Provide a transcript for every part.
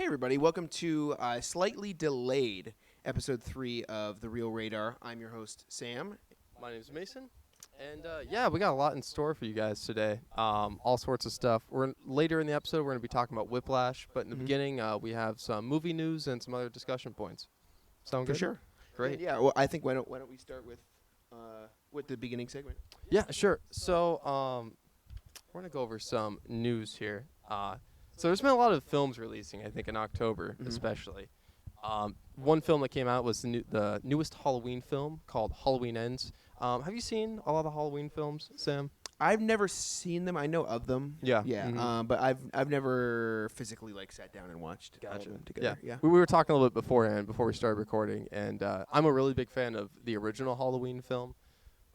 everybody. Welcome to slightly delayed episode 3 of The Real Radar. I'm your host, Sam. My name's Mason. And we got a lot in store for you guys today. All sorts of stuff. Later in the episode, we're going to be talking about Whiplash. But in the beginning, we have some movie news and some other discussion points. Sound good? For sure. Great. Yeah, well, I think why don't we start with the beginning segment? Yeah, sure. So we're going to go over some news here. So there's been a lot of films releasing, I think, in October especially. One film that came out was the newest Halloween film called Halloween Ends. Have you seen a lot of the Halloween films, Sam? I've never seen them. I know of them. Yeah. Yeah. But I've never physically sat down and watched all of them together. Yeah. We were talking a little bit beforehand before we started recording, and I'm a really big fan of the original Halloween film.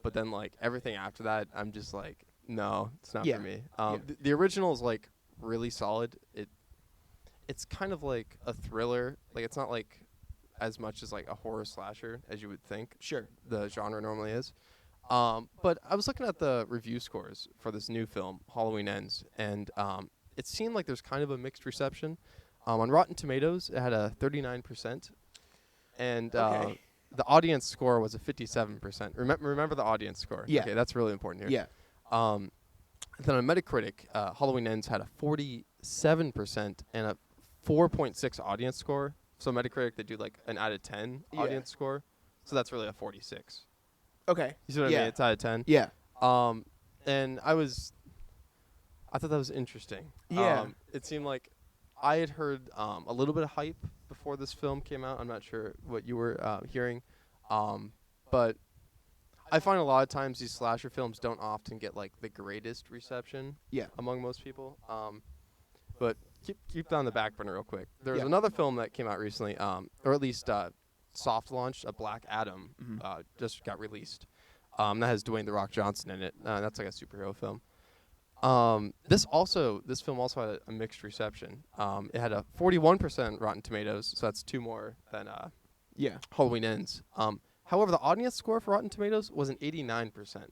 But then everything after that, I'm just like, no, it's not for me. The original is really solid. It's kind of like a thriller. It's not as much as a horror slasher as you would think. Sure. The genre normally is. But I was looking at the review scores for this new film, Halloween Ends, and it seemed like there's kind of a mixed reception. On Rotten Tomatoes, it had a 39%, and the audience score was a 57%. Remember the audience score. Yeah. Okay, that's really important here. Yeah. Then on Metacritic, Halloween Ends had a 47% and a 4.6 audience score. So Metacritic, they do an out of 10 audience score. So that's really a 46. Okay. You see what I mean? It's out of 10. Yeah. And I thought that was interesting. Yeah. It seemed like I had heard a little bit of hype before this film came out. I'm not sure what you were hearing. But I find a lot of times these slasher films don't often get the greatest reception among most people. But keep that on the back burner real quick. There's another film that came out recently, or at least soft launched, a Black Adam, just got released. That has Dwayne "The Rock" Johnson in it. That's a superhero film. This film also had a mixed reception. It had a 41% Rotten Tomatoes, so that's 2 more than Halloween Ends. However, the audience score for Rotten Tomatoes was an 89%,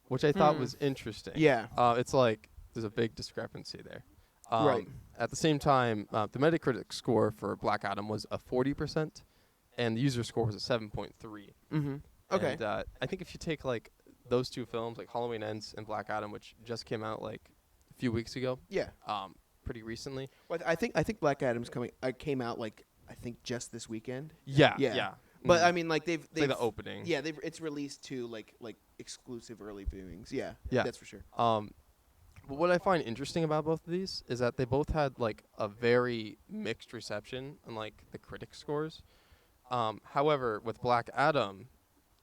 which I thought was interesting. Yeah. It's there's a big discrepancy there. Right. At the same time, the Metacritic score for Black Adam was a 40%, and the user score was a 7.3. Mm-hmm. Okay. And I think if you take those 2 films, Halloween Ends and Black Adam, which just came out a few weeks ago. Yeah. Pretty recently. Well, I think Black Adam's came out I think just this weekend. Yeah. But I mean, they've the opening. Yeah, it's released to exclusive early viewings. Yeah. Yeah. That's for sure. But what I find interesting about both of these is that they both had a very mixed reception on the critic scores. However, with Black Adam,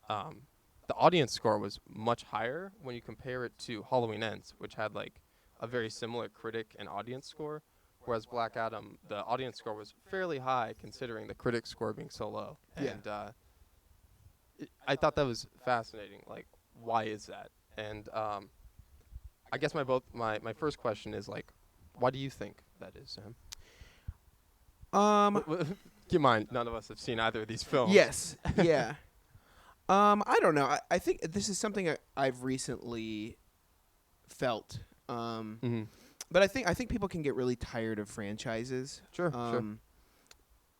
the audience score was much higher when you compare it to Halloween Ends, which had a very similar critic and audience score. Whereas Black Adam, the audience score was fairly high considering the critic score being so low. Yeah. And I thought that was fascinating. Why is that? And I guess my first question is why do you think that is, Sam? Keep in mind, none of us have seen either of these films. Yes. Yeah. I don't know. I think this is something I've recently felt. But I think people can get really tired of franchises. Sure.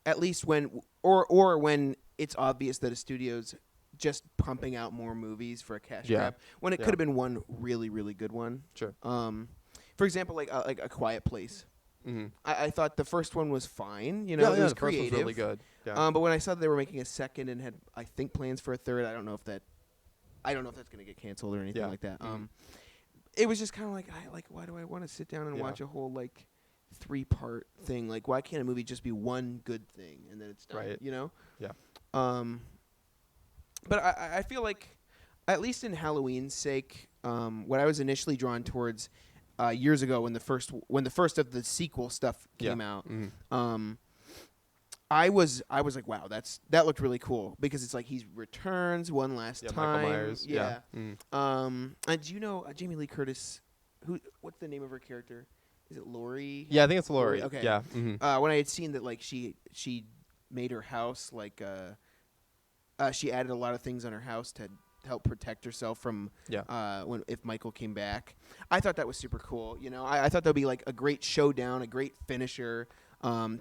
At least when when it's obvious that a studio's just pumping out more movies for a cash grab, when it could have been one really, really good one. Sure. For example, like A Quiet Place. Mm-hmm. I thought the first one was fine. It was the first creative. was really good. Yeah. But when I saw that they were making a second and had, I think, plans for a third, I don't know if that's going to get canceled or anything like that. It was just kind of why do I want to sit down and watch a whole 3-part thing? Why can't a movie just be one good thing and then it's done? Right. Yeah. But I feel at least in Halloween's sake, what I was initially drawn towards years ago when the first of the sequel stuff came out, I was like, wow, that looked really cool because it's he returns one last time. Michael Myers. Yeah. And do you know Jamie Lee Curtis? What's the name of her character? Is it Laurie? Yeah, I think it's Laurie. Okay. Yeah. When I had seen that, she made her house she added a lot of things on her house to help protect herself from if Michael came back. I thought that was super cool. I thought that would be a great showdown, a great finisher.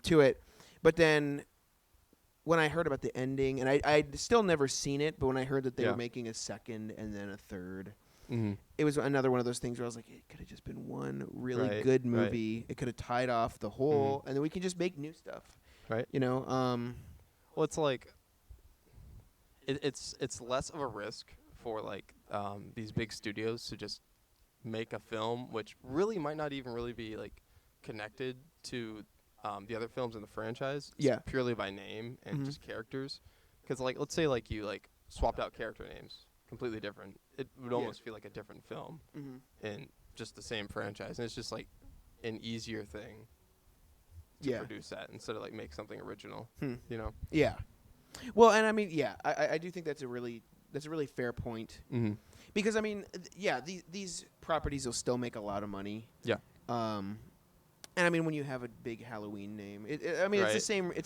to it. But then when I heard about the ending, and I'd still never seen it, but when I heard that they were making a second and then a third, it was another one of those things where I was like, it could have just been one really good movie. Right. It could have tied off the whole, and then we can just make new stuff. Right. You know? Well, it's like, it's less of a risk for like these big studios to just make a film, which really might not even really be like connected to the other films in the franchise, purely by name and just characters. Because like, let's say like you like swapped out character names, completely different. It would almost feel like a different film in just the same franchise, and it's just like an easier thing to produce that instead of like make something original. You know? Yeah. Well, and I mean, I do think that's a really fair point. Because I mean, these properties will still make a lot of money. Yeah. And I mean, when you have a big Halloween name, it's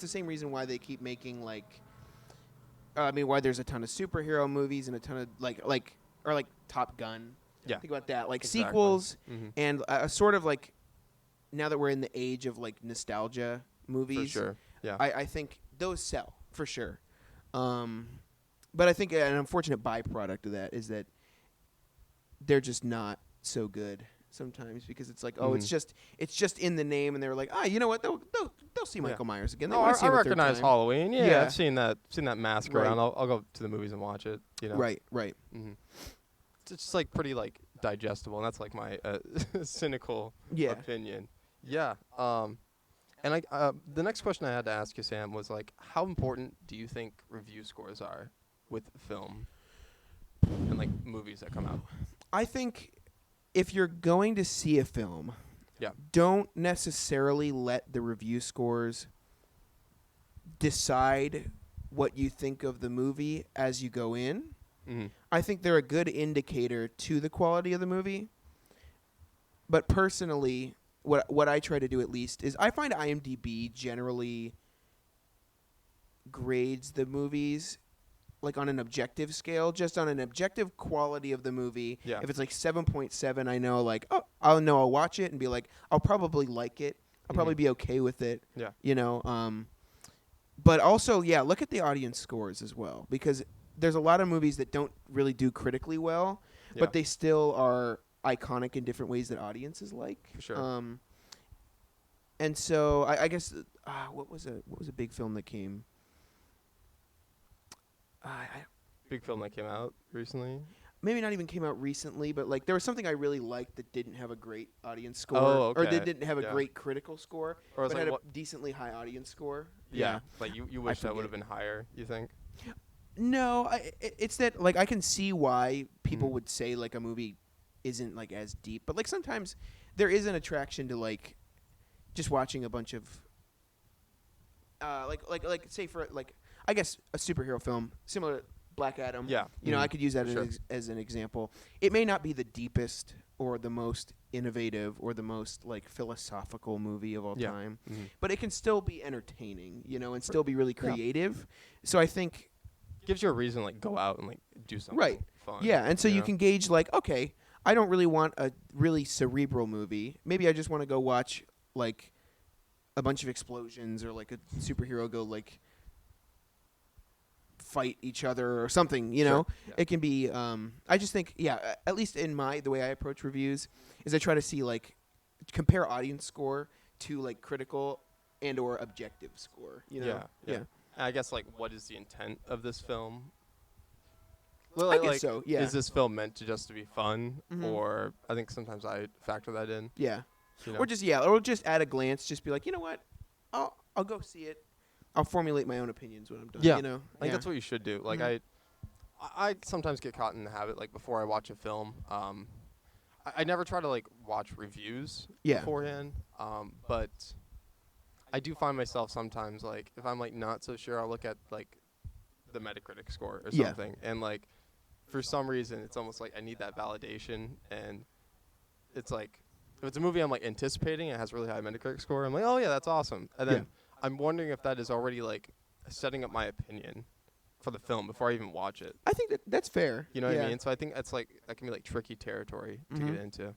the same reason why they keep making like, why there's a ton of superhero movies and a ton of like Top Gun. Yeah. Think about that, like sequels and sort of like, now that we're in the age of like nostalgia movies, for sure. Yeah. I think those sell for sure. But I think an unfortunate byproduct of that is that they're just not so good sometimes, because it's like, it's just in the name, and they're like, you know what, they'll see Michael Myers again. I recognize Halloween. Yeah, I've seen that mask around. I'll go to the movies and watch it. You know, right. It's just like pretty like digestible, and that's like my cynical opinion. Yeah. And the next question I had to ask you, Sam, was like, how important do you think review scores are with film and like movies that come out? I think if you're going to see a film, don't necessarily let the review scores decide what you think of the movie as you go in. I think they're a good indicator to the quality of the movie. But personally, what I try to do at least is I find IMDb generally grades the movies like on an objective scale, just on an objective quality of the movie. Yeah. If it's like 7.7, I know like, I'll watch it and be like, I'll probably like it. I'll probably be okay with it. Yeah. You know, but also, look at the audience scores as well, because there's a lot of movies that don't really do critically well, but they still are iconic in different ways that audiences like. For sure. And so I guess what was a big film that came? Big film that came out recently? Maybe not even came out recently, but like there was something I really liked that didn't have a great audience score, or that didn't have a great critical score, but had a decently high audience score. Yeah. Like you wish that would have been higher, you think? No, it's that like I can see why people would say like a movie isn't like as deep, but like sometimes there is an attraction to like just watching a bunch of like say for like I guess a superhero film similar to Black Adam. Yeah, you know, I could use that as an example. It may not be the deepest or the most innovative or the most like philosophical movie of all time, but it can still be entertaining, you know, and still be really creative. So I think gives you a reason like go out and like do something fun. Yeah, and so you can gauge like, okay, I don't really want a really cerebral movie. Maybe I just want to go watch like a bunch of explosions or like a superhero go like fight each other or something, you know. It can be I just think at least in the way I approach reviews is I try to see like compare audience score to like critical and or objective score, you know. Yeah. I guess like what is the intent of this film? Well, I guess so. Yeah. Is this film meant to be fun, or I think sometimes I factor that in. Yeah. You know? Or just at a glance, just be like, you know what, I'll go see it. I'll formulate my own opinions when I'm done. Yeah. You know, I think that's what you should do. Like I sometimes get caught in the habit, like before I watch a film, I never try to like watch reviews beforehand. But I do find myself sometimes like if I'm like not so sure, I'll look at like the Metacritic score or something, and like for some reason it's almost like I need that validation, and it's like if it's a movie I'm like anticipating, it has really high Metacritic score, I'm like, oh yeah, that's awesome, and then I'm wondering if that is already like setting up my opinion for the film before I even watch it. I think that's fair. You know what I mean? So I think that's like that can be like tricky territory to get into.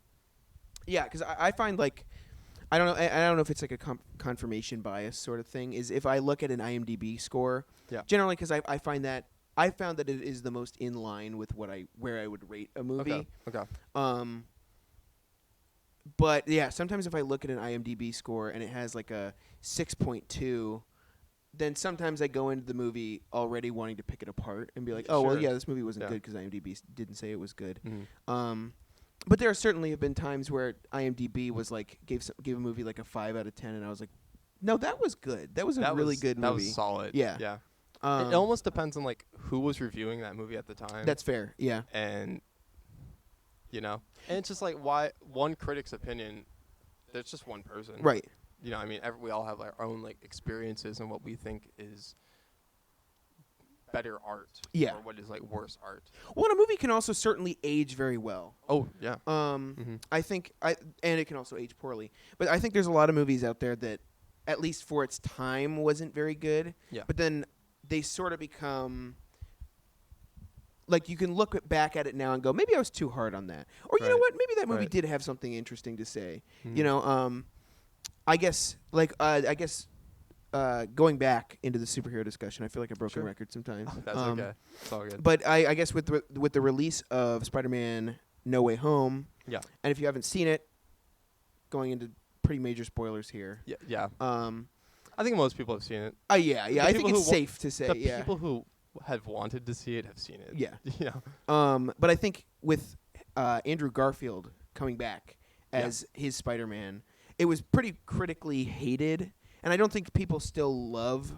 Yeah, because I find like I don't know. I don't know if it's like a confirmation bias sort of thing. Is if I look at an IMDb score, generally because I find that I found that it is the most in line with where I would rate a movie. Okay. But yeah, sometimes if I look at an IMDb score and it has like a 6.2, then sometimes I go into the movie already wanting to pick it apart and be like, oh well, yeah, this movie wasn't good because IMDb didn't say it was good. But there certainly have been times where IMDb was like gave a movie like a 5 out of 10, and I was like, no, that was good. That was a really good movie. That was solid. Yeah. Yeah. It almost depends on like who was reviewing that movie at the time. That's fair. Yeah. And and it's just like why one critic's opinion. There's just one person. Right. I mean, we all have our own like experiences and what we think is better art. Yeah. Or what is like worse art. Well, a movie can also certainly age very well. Oh yeah. I think and it can also age poorly. But I think there's a lot of movies out there that, at least for its time, wasn't very good. Yeah. But then they sort of become like you can look back at it now and go, maybe I was too hard on that, or you know what, maybe that movie did have something interesting to say. I guess going back into the superhero discussion, I feel like a broken record sometimes. That's okay. It's all good. But I guess with the release of Spider-Man No Way Home, and if you haven't seen it, going into pretty major spoilers here. Yeah. I think most people have seen it. Yeah. I think it's safe to say. The people who have wanted to see it have seen it. Yeah. But I think with Andrew Garfield coming back as his Spider-Man, it was pretty critically hated, and I don't think people still love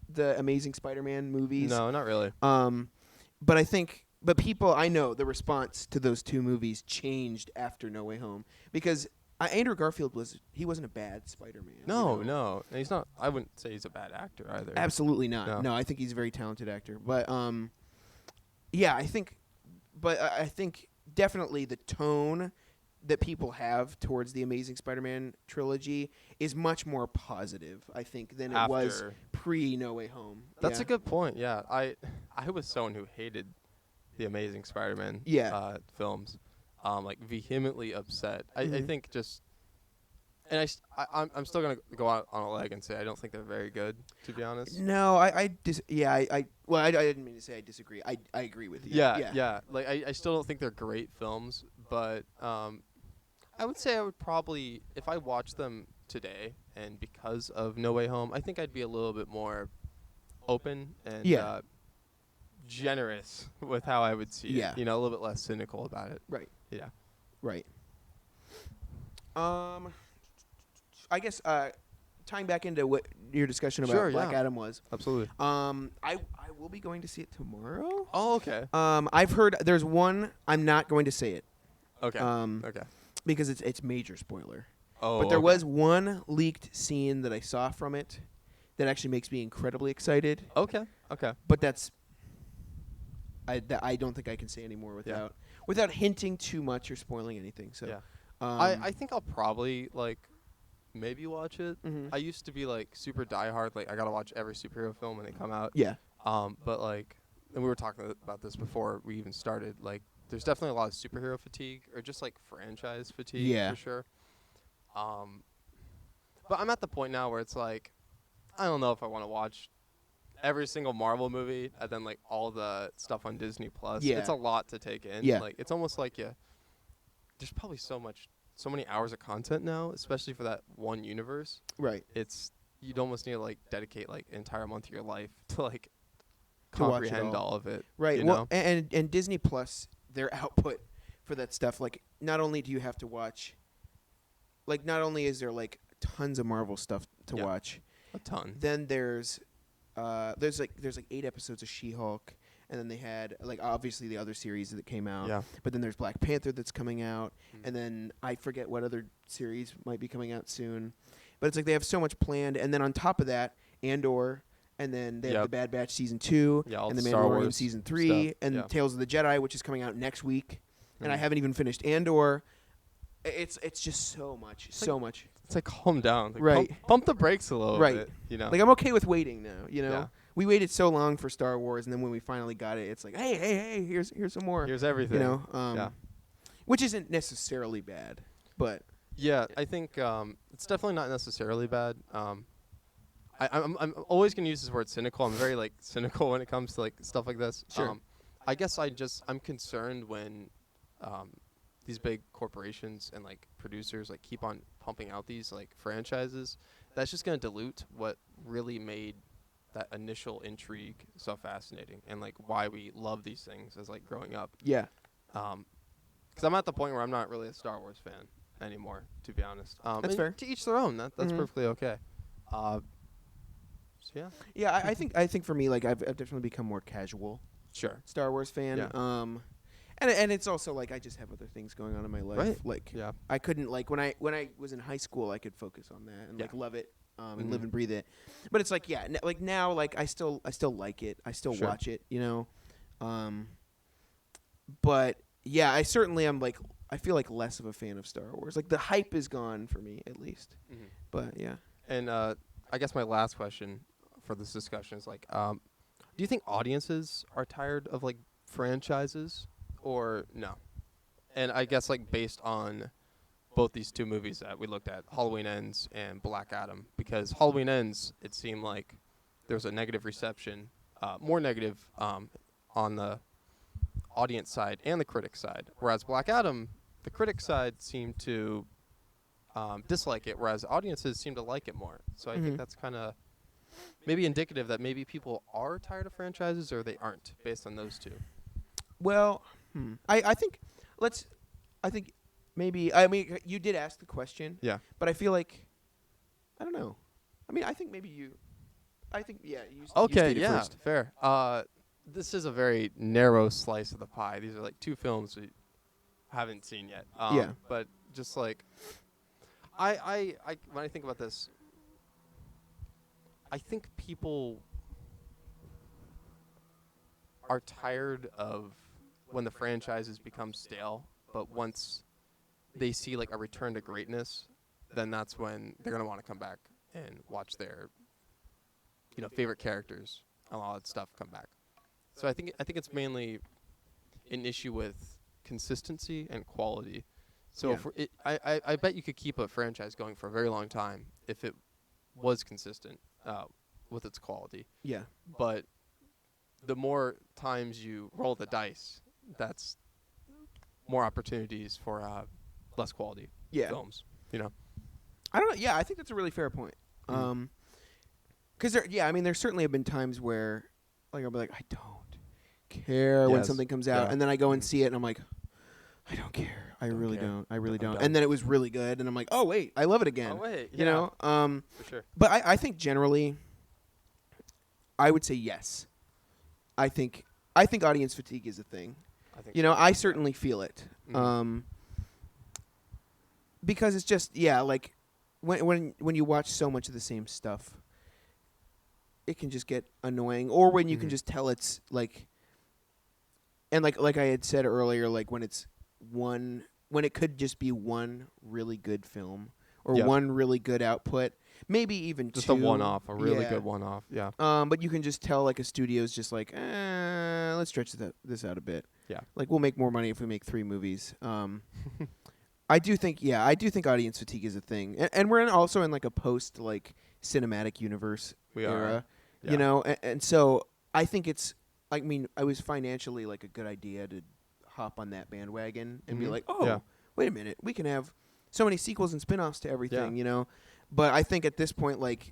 the Amazing Spider-Man movies. No, not really. But people, I know the response to those two movies changed after No Way Home, because Andrew Garfield wasn't a bad Spider-Man. No, he's not. I wouldn't say he's a bad actor either. Absolutely not. No, I think he's a very talented actor. But I think definitely the tone that people have towards the Amazing Spider-Man trilogy is much more positive, I think, than it was pre No Way Home. That's a good point. Yeah, I was someone who hated the Amazing Spider-Man films. Like vehemently upset. I think just, and I'm still gonna go out on a leg and say I don't think they're very good, to be honest. No, I didn't mean to say I disagree. I agree with you. Yeah. Like I still don't think they're great films, but I would say I would probably, if I watched them today, and because of No Way Home, I think I'd be a little bit more open and generous with how I would see it. A little bit less cynical about it. Right. Yeah. Right. I guess tying back into what your discussion about Black Adam was. Absolutely. I will be going to see it tomorrow. Oh, okay. I've heard there's one. I'm not going to say it. Okay. Okay. Because it's major spoiler. Oh. But there was one leaked scene that I saw from it that actually makes me incredibly excited. Okay. Okay. But I don't think I can say any more without hinting too much or spoiling anything. So I think I'll probably maybe watch it. Mm-hmm. I used to be super diehard, I gotta watch every superhero film when they come out. Yeah. But and we were talking about this before we even started. There's definitely a lot of superhero fatigue or just franchise fatigue for sure. But I'm at the point now where it's I don't know if I want to watch every single Marvel movie and then all the stuff on Disney Plus. Yeah. It's a lot to take in. Yeah. It's almost there's probably so many hours of content now, especially for that one universe. Right. You'd almost need to dedicate an entire month of your life to comprehend all of it. Right. Well, and Disney Plus, their output for that stuff, not only do you have to watch, not only is there tons of Marvel stuff to watch, a ton. Then there's 8 episodes of She-Hulk, and then they had obviously the other series that came out. Yeah. But then there's Black Panther that's coming out, and then I forget what other series might be coming out soon. But it's they have so much planned, and then on top of that, Andor, and then they have the Bad Batch season 2, and the Mandalorian season 3, stuff. And Tales of the Jedi, which is coming out next week. And I haven't even finished Andor. It's just so much, much. It's calm down. Right. Pump the brakes a little bit. I'm okay with waiting now. Yeah. We waited so long for Star Wars, and then when we finally got it, it's hey, here's some more. Here's everything. Which isn't necessarily bad, but Yeah, I think it's definitely not necessarily bad. I'm always gonna use this word cynical. I'm very like cynical when it comes to like stuff like this. Sure. I guess I'm concerned when these big corporations and like producers like keep on pumping out these like franchises. That's just gonna dilute what really made that initial intrigue so fascinating and like why we love these things as like growing up. Yeah. Because I'm at the point where I'm not really a Star Wars fan anymore, to be honest. That's fair. To each their own. That's perfectly okay. So yeah. Yeah, I think for me, like I've definitely become more casual Sure. Star Wars fan. Yeah. And it's also like I just have other things going on in my life. Right. Like Yeah. I couldn't like when I was in high school, I could focus on that and like love it and live and breathe it. But it's like like now like I still like it. I still watch it, you know. But yeah, I certainly am like I feel like less of a fan of Star Wars. Like the hype is gone for me at least. Mm-hmm. But yeah. And I guess my last question for this discussion is like, do you think audiences are tired of like franchises or no? And I guess like based on both these two movies that we looked at, Halloween Ends and Black Adam, because Halloween Ends, it seemed like there was a negative reception, more negative on the audience side and the critic side, whereas Black Adam, the critic side seemed to dislike it, whereas audiences seem to like it more. So I think that's kind of maybe indicative that maybe people are tired of franchises or they aren't, based on those two. Well, I think maybe I mean you did ask the question. Yeah. But I feel like I don't know. I mean, I think maybe you. I think you. Okay. You Yeah. first. Fair. This is a very narrow slice of the pie. These are like two films we haven't seen yet. Yeah. But just like, I when I think about this, I think people are tired of when the franchises become stale. But once they see like a return to greatness, then that's when they're gonna want to come back and watch their, favorite characters and all that stuff come back. So I think it's mainly an issue with consistency and quality. So I bet you could keep a franchise going for a very long time if it was consistent with its quality. Yeah. But the more times you roll the dice, that's more opportunities for less quality films. I don't know. Yeah, I think that's a really fair point. Because there certainly have been times where, like, I'll be like, I don't care when something comes out, and then I go and see it, and I'm like, I don't care. I really don't. And then it was really good, and I'm like, oh wait, I love it again. Oh wait, you know. For sure. But I think generally, I would say yes. I think audience fatigue is a thing. I certainly feel it. Because it's just like when you watch so much of the same stuff, it can just get annoying. Or when you can just tell it's like, and like I had said earlier, like when it could just be one really good film or one really good output, maybe even just two. a one-off, a really good one-off. Yeah. But you can just tell like a studio's just like, let's stretch this out a bit. Yeah. Like we'll make more money if we make 3 movies. I do think audience fatigue is a thing, and we're also in like a post like cinematic universe era, and so I think it's. I mean, I was financially like a good idea to hop on that bandwagon and be like, wait a minute, we can have so many sequels and spin-offs to everything, But I think at this point, like,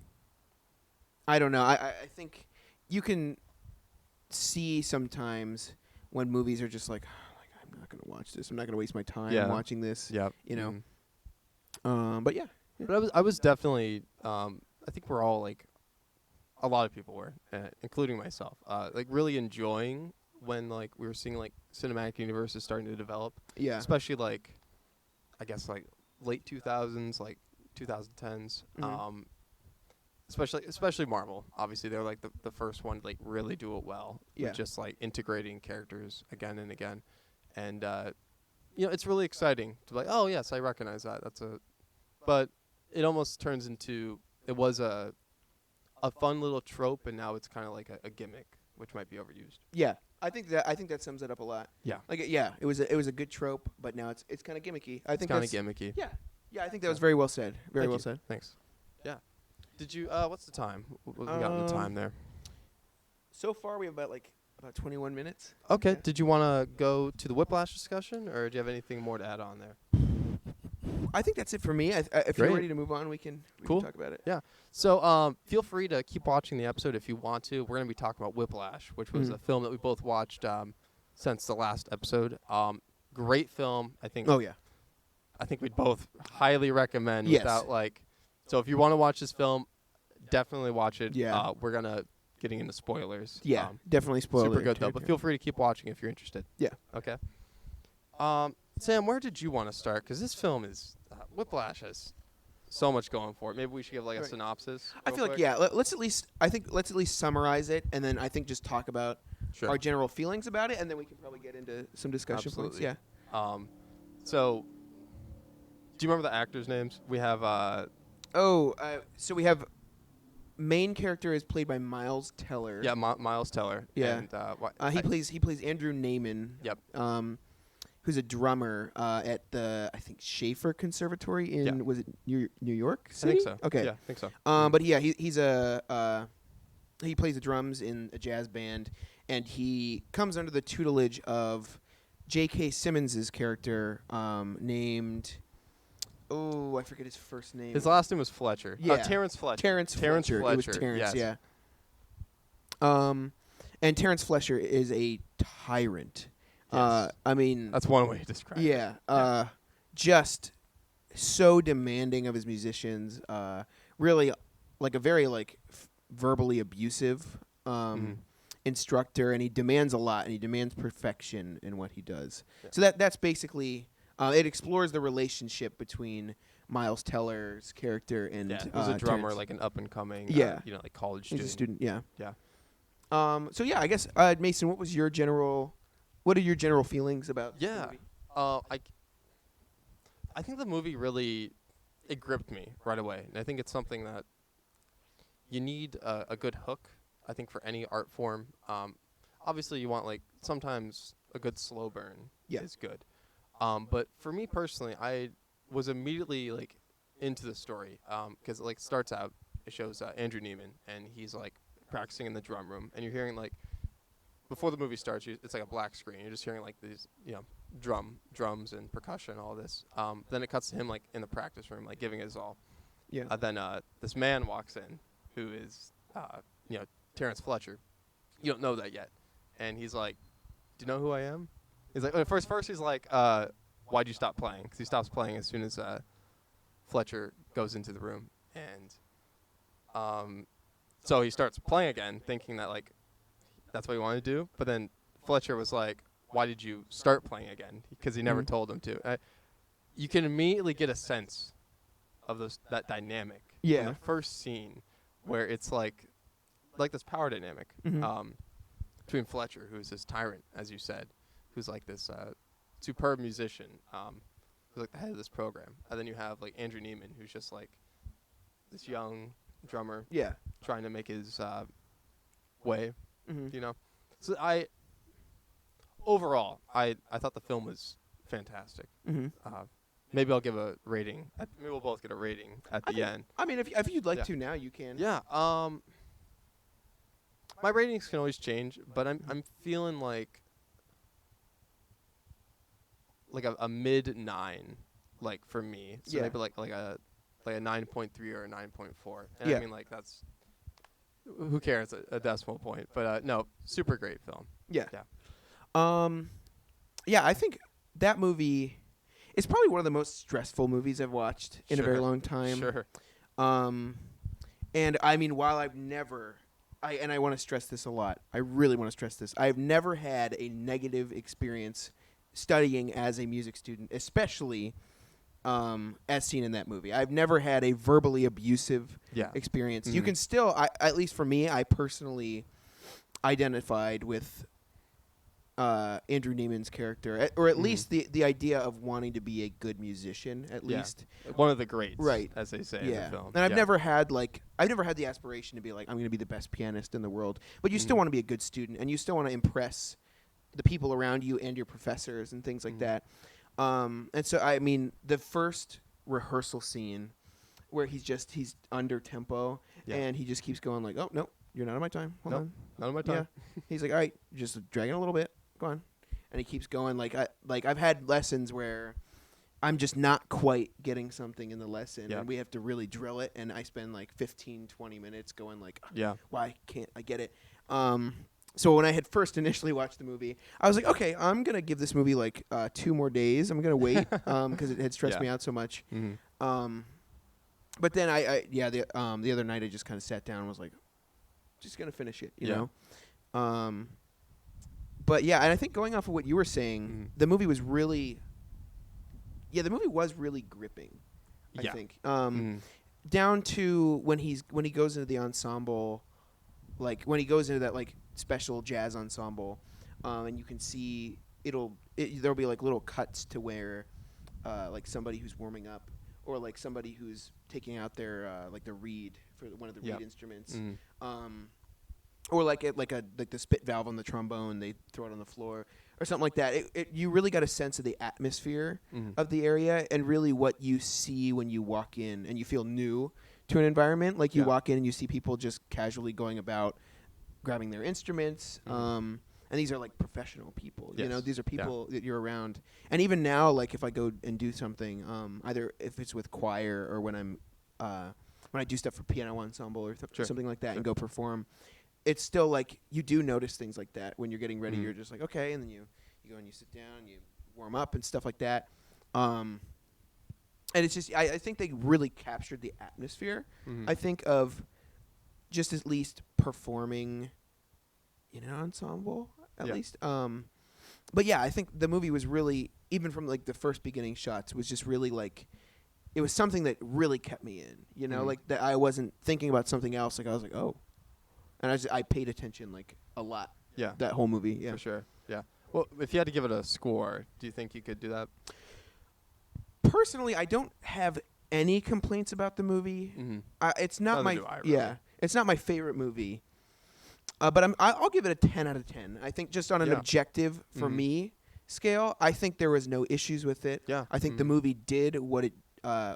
I don't know. I think you can see sometimes when movies are just like, I'm not going to watch this. I'm not going to waste my time watching this. Yeah. But yeah. But I was definitely. I think we're all like. A lot of people were, including myself, like really enjoying when like we were seeing like cinematic universes starting to develop. Yeah. Especially like, I guess like late 2000s, like 2010s. Especially Marvel. Obviously, they're like the first one to like really do it well. With just like integrating characters again and again, and it's really exciting to be like, oh yes, I recognize that. But it almost turns into it was a fun little trope, and now it's kind of like a gimmick, which might be overused. Yeah, I think that sums it up a lot. Yeah, like it was a good trope, but now it's kind of gimmicky. I think it's kind of gimmicky. Yeah, Yeah, I think that was very well said. Very Thank well you. said. Thanks. Yeah. Did you? What's the time? What we got in the time there? So far, we have about 21 minutes. Okay. Yeah. Did you want to go to the Whiplash discussion, or do you have anything more to add on there? I think that's it for me. If Great. you're ready to move on, we can Cool. talk about it. Yeah. So feel free to keep watching the episode if you want to. We're going to be talking about Whiplash, which was a film that we both watched since the last episode. Great film. I think. Oh, yeah. I think we'd both highly recommend. Yes. Without so if you want to watch this film, definitely watch it. Yeah. We're gonna getting into spoilers. Yeah, definitely spoiler. Super good though, but feel free to keep watching if you're interested. Yeah. Okay. Sam, where did you want to start? Because this film is Whiplash has so much going for it. Maybe we should give a synopsis. I feel like let's at least summarize it, and then I think just talk about our general feelings about it, and then we can probably get into some discussion points. Yeah. So, do you remember the actors' names? We have. So we have. Main character is played by Miles Teller. Yeah, Miles Teller. Yeah. And, he plays Andrew Neiman. Yep. Who's a drummer at the Schaefer Conservatory in was it New York City? I think so. Okay. Yeah, I think so. But yeah, he plays the drums in a jazz band, and he comes under the tutelage of J.K. Simmons' character named. Oh, I forget his first name. His last name was Fletcher. Yeah. Terrence Fletcher. Terrence Fletcher. It was Terrence, yes. yeah. And Terrence Fletcher is a tyrant. Yes. I mean, that's one way to describe it. Yeah. Just so demanding of his musicians. Really, a very verbally abusive instructor, and he demands a lot, and he demands perfection in what he does. Yeah. So that's basically. It explores the relationship between Miles Teller's character and who's a drummer, Terrence. an up and coming, college student. He's a student, yeah. Yeah. So yeah, I guess Mason, what are your general feelings about? Yeah. The movie? I think the movie really it gripped me right away, and I think it's something that you need a good hook. I think for any art form, obviously you want sometimes a good slow burn is good. But for me personally, I was immediately into the story because it starts out, it shows Andrew Neiman, and he's practicing in the drum room, and you're hearing before the movie starts, it's a black screen. You're just hearing these drums and percussion, all this. Then it cuts to him in the practice room, giving it his all. Yeah. Then this man walks in, who is Terrence Fletcher. You don't know that yet, and he's like, "Do you know who I am?" He's like, first he's like, "Why'd you stop playing?" Because he stops playing as soon as Fletcher goes into the room, and so he starts playing again, thinking that that's what he wanted to do. But then Fletcher was like, "Why did you start playing again?" Because he never told him to. You can immediately get a sense of that dynamic in the first scene, where it's like this power dynamic between Fletcher, who's this tyrant, as you said, who's this superb musician, who's the head of this program, and then you have Andrew Neiman, who's just this young drummer, trying to make his way, So overall, I thought the film was fantastic. Maybe I'll give a rating. Maybe we'll both get a rating at the end. I mean, if you'd like to now, you can. Yeah. My ratings can always change, but I'm feeling a mid 9, for me. So maybe a 9.3 or a 9.4. And I mean that's who cares a decimal point, but no, super great film. Yeah. Yeah, I think that movie is probably one of the most stressful movies I've watched in a very long time. Sure. And I mean, while I've never I want to stress this a lot. I really want to stress this. I've never had a negative experience studying as a music student, especially as seen in that movie. I've never had a verbally abusive experience. You can still, at least for me, I personally identified with Andrew Neiman's character, or at least the idea of wanting to be a good musician, at least. One of the greats, right, as they say in the film. And I've never had the aspiration to be I'm going to be the best pianist in the world. But you still want to be a good student, and you still want to impress the people around you and your professors and things like that. And so, I mean, the first rehearsal scene where he's under tempo and he just keeps going like, oh no, you're not on my time. Hold on, not on my time. Yeah. He's like, all right, just dragging a little bit. Go on, and he keeps going. I've had lessons where I'm just not quite getting something in the lesson, and we have to really drill it. And I spend like 15, 20 minutes going like, why can't I get it? So when I had first initially watched the movie, I was like, okay, I'm gonna give this movie like 2 more days. I'm gonna wait because it had stressed me out so much. Mm-hmm. But then the other night I just kind of sat down and was like, just gonna finish it, you know. But yeah, and I think going off of what you were saying, the movie was really, gripping. I think down to when he goes into the ensemble, like when he goes into that like special jazz ensemble, and you can see there'll be like little cuts to where like somebody who's warming up or like somebody who's taking out their like the reed for one of the reed instruments, or like the spit valve on the trombone, they throw it on the floor or something like that. You really got a sense of the atmosphere of the area and really what you see when you walk in and you feel new to an environment. Like you walk in and you see people just casually going about grabbing their instruments. And these are like professional people, you know, these are people that you're around. And even now, like if I go and do something, either if it's with choir or when I do stuff for piano ensemble or something like that and go perform, it's still like you do notice things like that when you're getting ready. You're just like, okay, and then you go and you sit down, you warm up and stuff like that. And it's just I think they really captured the atmosphere. I think of just at least performing in an ensemble at least. But yeah, I think the movie was really, even from like the first beginning shots, was just really like, it was something that really kept me in, you know, like that I wasn't thinking about something else. Like I was like, oh, and I paid attention like a lot. Yeah, that whole movie. Yeah, for sure. Yeah. Well, if you had to give it a score, do you think you could do that? Personally, I don't have any complaints about the movie. It's not it's not my favorite movie. But I'll give it a 10 out of 10. I think just on an objective for me scale, I think there was no issues with it. Yeah. I think the movie did what it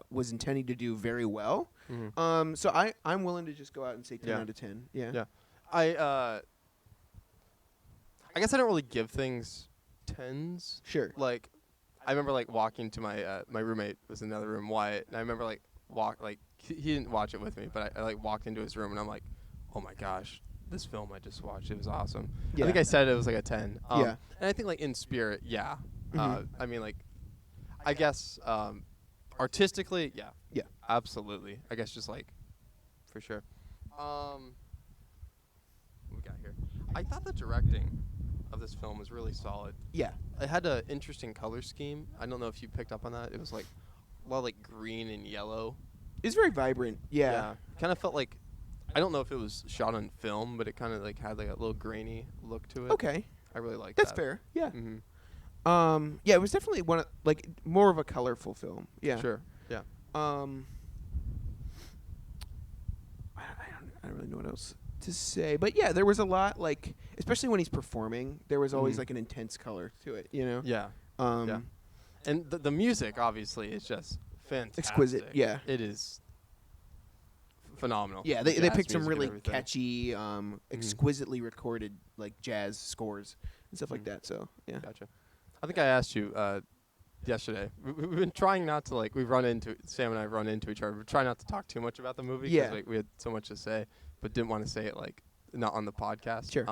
was intending to do very well. So I'm willing to just go out and say 10 out of 10. Yeah. Yeah. I guess I don't really give things 10s. Sure. Like I remember like walking to my roommate was in the other room, Wyatt, and I remember like he didn't watch it with me, but I like walked into his room and I'm like, oh my gosh, this film I just watched, it was awesome. I think I said it was like a 10. And I think like in spirit, I mean like, I guess artistically, yeah, absolutely. I guess just like, for sure. What we got here? I thought the directing of this film was really solid. Yeah. It had an interesting color scheme. I don't know if you picked up on that. It was like a lot of like green and yellow. It's very vibrant. Yeah. Kind of felt like, I don't know if it was shot on film, but it kind of like had like a little grainy look to it. Okay. I really liked that. That's fair. Yeah. Yeah, it was definitely like more of a colorful film. Yeah. Sure. Yeah. I don't really know what else to say, but yeah, there was a lot, like especially when he's performing, there was always like an intense color to it, you know. Yeah. And the music obviously is just fantastic. Exquisite. Yeah. It is phenomenal. Yeah, they picked some really catchy, exquisitely recorded like jazz scores and stuff like that. So yeah. Gotcha. I think I asked you yesterday. We've been trying not to Sam and I run into each other. We're trying not to talk too much about the movie because we had so much to say, but didn't want to say it like not on the podcast. Sure.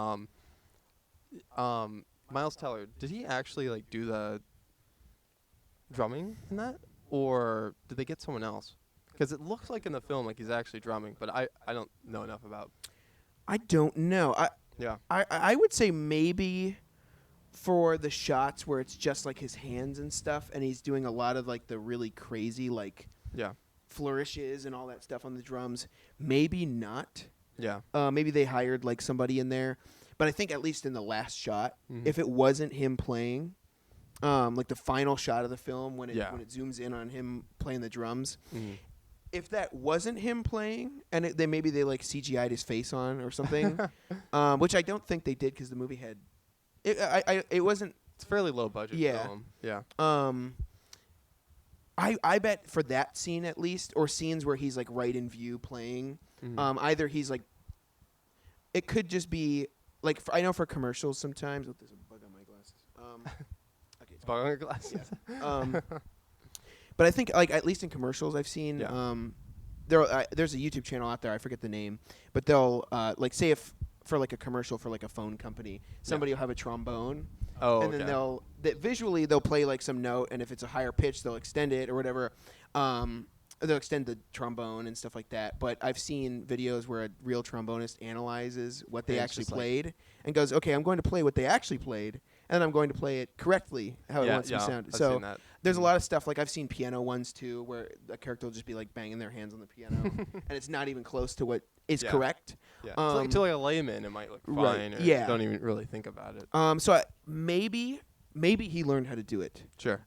Miles Teller, did he actually like do the drumming in that, or did they get someone else? Because it looks like in the film like he's actually drumming, but I don't know enough about. I don't know. I would say maybe for the shots where it's just like his hands and stuff, and he's doing a lot of like the really crazy like flourishes and all that stuff on the drums. Maybe not. Yeah. Maybe they hired like somebody in there, but I think at least in the last shot, if it wasn't him playing, like the final shot of the film when it zooms in on him playing the drums. If that wasn't him playing, and maybe they like CGI'd his face on or something, which I don't think they did because the movie had, it wasn't. It's fairly low budget film. Yeah. I bet for that scene at least, or scenes where he's like right in view playing, either he's like, it could just be like I know for commercials sometimes. Oh, there's a bug on my glasses. Okay, it's Bug on your glasses. Yeah. But I think like at least in commercials I've seen, there's a YouTube channel out there. I forget the name, but they'll like say if for like a commercial for like a phone company, somebody will have a trombone. Oh, and then visually they'll play like some note, and if it's a higher pitch, they'll extend it or whatever. They'll extend the trombone and stuff like that. But I've seen videos where a real trombonist analyzes what they actually played and goes, "Okay, I'm going to play what they actually played, and then I'm going to play it correctly how it wants to be sounded." So there's a lot of stuff. Like I've seen piano ones too, where a character will just be like banging their hands on the piano, and it's not even close to what is correct. Yeah. To like a layman, it might look fine. Or you don't even really think about it. So maybe he learned how to do it. Sure.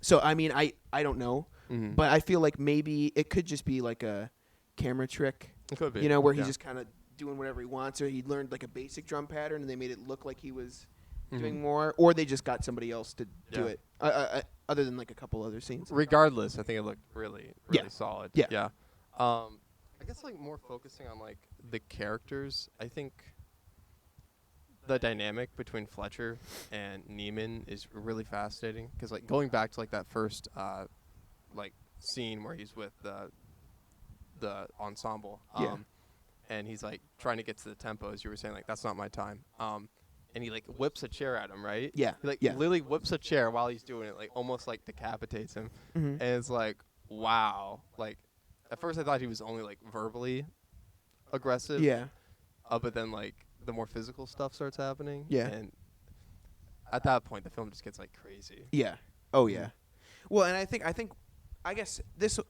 So I mean, I don't know, but I feel like maybe it could just be like a camera trick. It could be. You know, where he's just kind of doing whatever he wants, or he learned like a basic drum pattern and they made it look like he was doing more, or they just got somebody else to do it. Other than like a couple other scenes. Regardless, I think it looked really solid. Yeah. I guess like more focusing on like the characters. I think the dynamic between Fletcher and Neiman is really fascinating because like going back to like that first like scene where he's with the ensemble and he's like trying to get to the tempo, as you were saying, like that's not my time. And he like whips a chair at him, right? Yeah. He like literally whips a chair while he's doing it, like almost like decapitates him. And it's like, wow. Like at first I thought he was only like verbally aggressive. Yeah. But then like the more physical stuff starts happening. Yeah. And at that point the film just gets like crazy. Yeah. Oh yeah. Well, and I guess this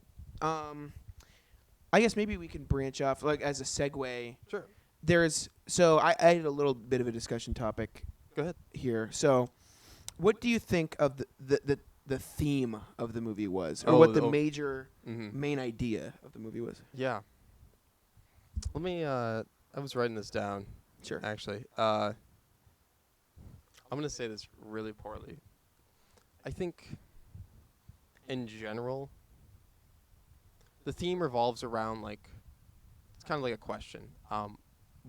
I guess maybe we can branch off like as a segue. Sure. I had a little bit of a discussion topic. Go ahead. Here. So, what do you think of the theme of the movie was, or what the major main idea of the movie was? Yeah. Let me. I was writing this down. Sure. Actually, I'm gonna say this really poorly. I think, in general, the theme revolves around like it's kind of like a question.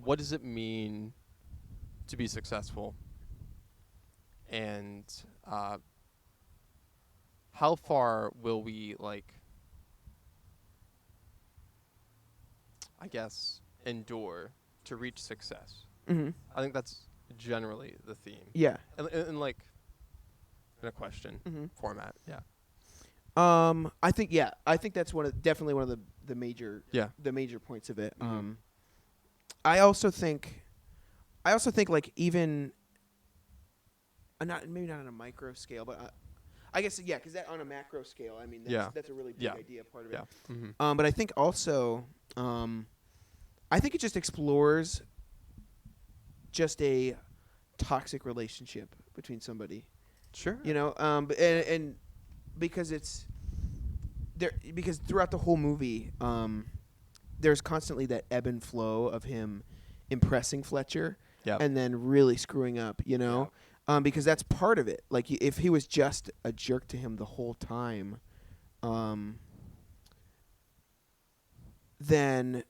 What does it mean to be successful? And how far will we, like, I guess, endure to reach success? I think that's generally the theme. Yeah. And like, in a question format, yeah. I think that's definitely one of the major points of it. I also think like even maybe not on a micro scale, but I guess because that on a macro scale, I mean that's a really big idea part of it. Yeah. But I think also I think it just explores just a toxic relationship between somebody. Sure. You know, and because it's there, because throughout the whole movie, there's constantly that ebb and flow of him impressing Fletcher and then really screwing up, you know, because that's part of it. Like if he was just a jerk to him the whole time, then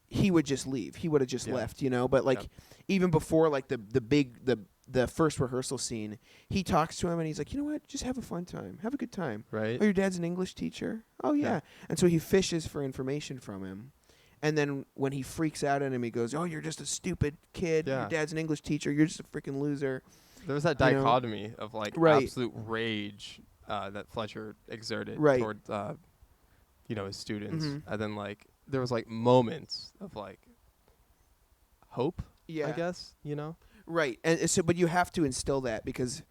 he would just leave. He would have just left, you know. But like even before like the first rehearsal scene, he talks to him and he's like, you know what? Just have a fun time. Have a good time. Right. Oh, your dad's an English teacher? Oh, yeah. And so he fishes for information from him. And then when he freaks out at him, he goes, oh, you're just a stupid kid. Yeah. Your dad's an English teacher. You're just a freaking loser. There was that dichotomy of, like, absolute rage that Fletcher exerted toward, his students. And then, like, there was, like, moments of, like, hope, I guess, you know? Right. And so, but you have to instill that because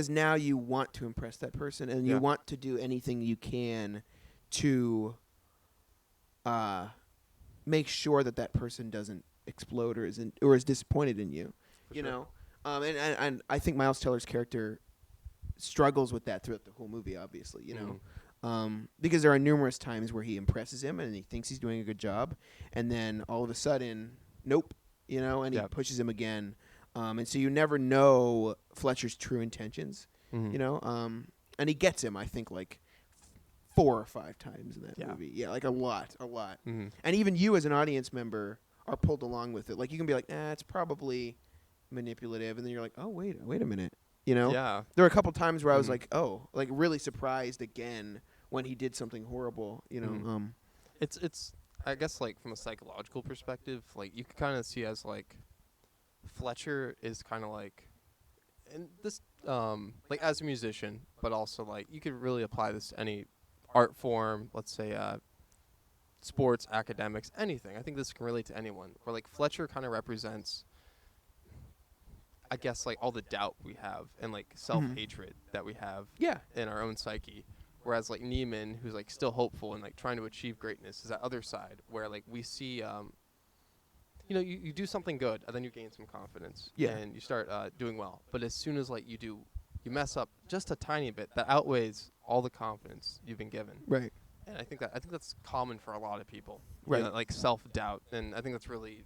now you want to impress that person and you want to do anything you can to make sure that person doesn't explode or is disappointed in you. You know? And I think Miles Teller's character struggles with that throughout the whole movie, obviously, you know. Because there are numerous times where he impresses him and he thinks he's doing a good job, and then all of a sudden, nope. You know, and he pushes him again. And so you never know Fletcher's true intentions, you know. and he gets him, I think, like 4 or 5 times in that Yeah. movie. Yeah, like a lot. Mm-hmm. And even you as an audience member are pulled along with it. Like you can be like, it's probably manipulative, and then you're like, oh wait a minute, you know? Yeah. There were a couple times where I was Mhm. like, oh, like really surprised again when he did something horrible, you know? Mhm. It's I guess like from a psychological perspective, like you could kind of see as like Fletcher is kind of like, and this like as a musician, but also like you could really apply this to any art form, let's say sports, academics, anything. I think this can relate to anyone. Where like Fletcher kind of represents, I guess, like all the doubt we have and like self-hatred that we have Yeah. in our own psyche. Whereas like Neiman, who's like still hopeful and like trying to achieve greatness, is that other side where like we see, you do something good and then you gain some confidence and you start doing well. But as soon as like you mess up just a tiny bit, that outweighs all the confidence you've been given. Right. And I think that's common for a lot of people. Right. Like self-doubt, and I think that's really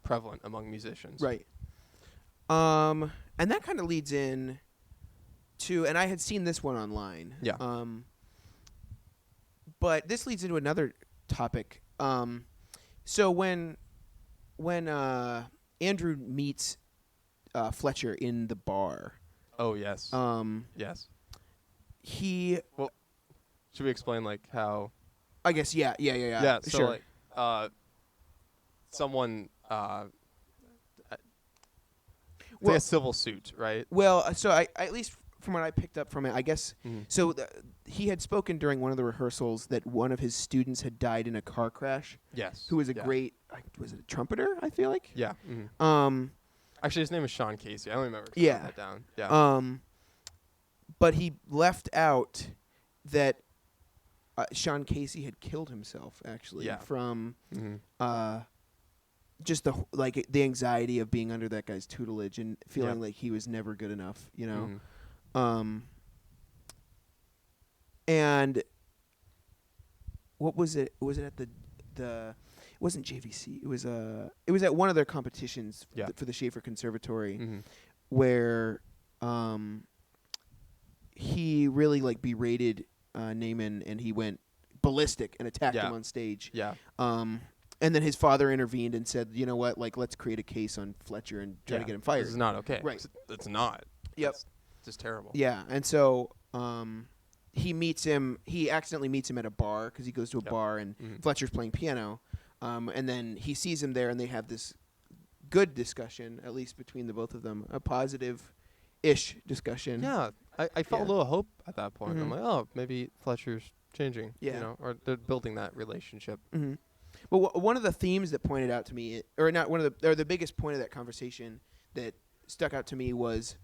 prevalent among musicians. Right. And that kind of leads in to, and I had seen this one online. Yeah. But this leads into another topic. So when Andrew meets Fletcher in the bar. Oh yes. Yes. Well, should we explain like how? I guess yeah. Yeah. So sure. like, someone it's Well, like a civil suit, right? Well, so I at least from what I picked up from it, I guess Mhm. so. He had spoken during one of the rehearsals that one of his students had died in a car crash. Yes. Who was a great, was it a trumpeter? I feel like. Yeah. Mm-hmm. Actually, his name is Sean Casey. I don't remember. Yeah. That down. Yeah. But he left out that Sean Casey had killed himself actually from just the anxiety of being under that guy's tutelage and feeling like he was never good enough, you know. Mm-hmm. And what was it? Was it at the? It wasn't JVC. It was at one of their competitions for the Schaefer Conservatory, where he really like berated Naiman, and he went ballistic and attacked him on stage. Yeah. And then his father intervened and said, you know what, like let's create a case on Fletcher and try to get him fired. This is not okay. Right. It's not. Yep. It's just terrible. Yeah, and so he meets him. He accidentally meets him at a bar because he goes to a bar and Fletcher's playing piano, and then he sees him there, and they have this good discussion, at least between the both of them, a positive-ish discussion. Yeah, I felt a little hope at that point. Mm-hmm. I'm like, oh, maybe Fletcher's changing. Yeah. You know, or they're building that relationship. Mm-hmm. But one of the themes that pointed out to me, or not one of the, or the biggest point of that conversation that stuck out to me was,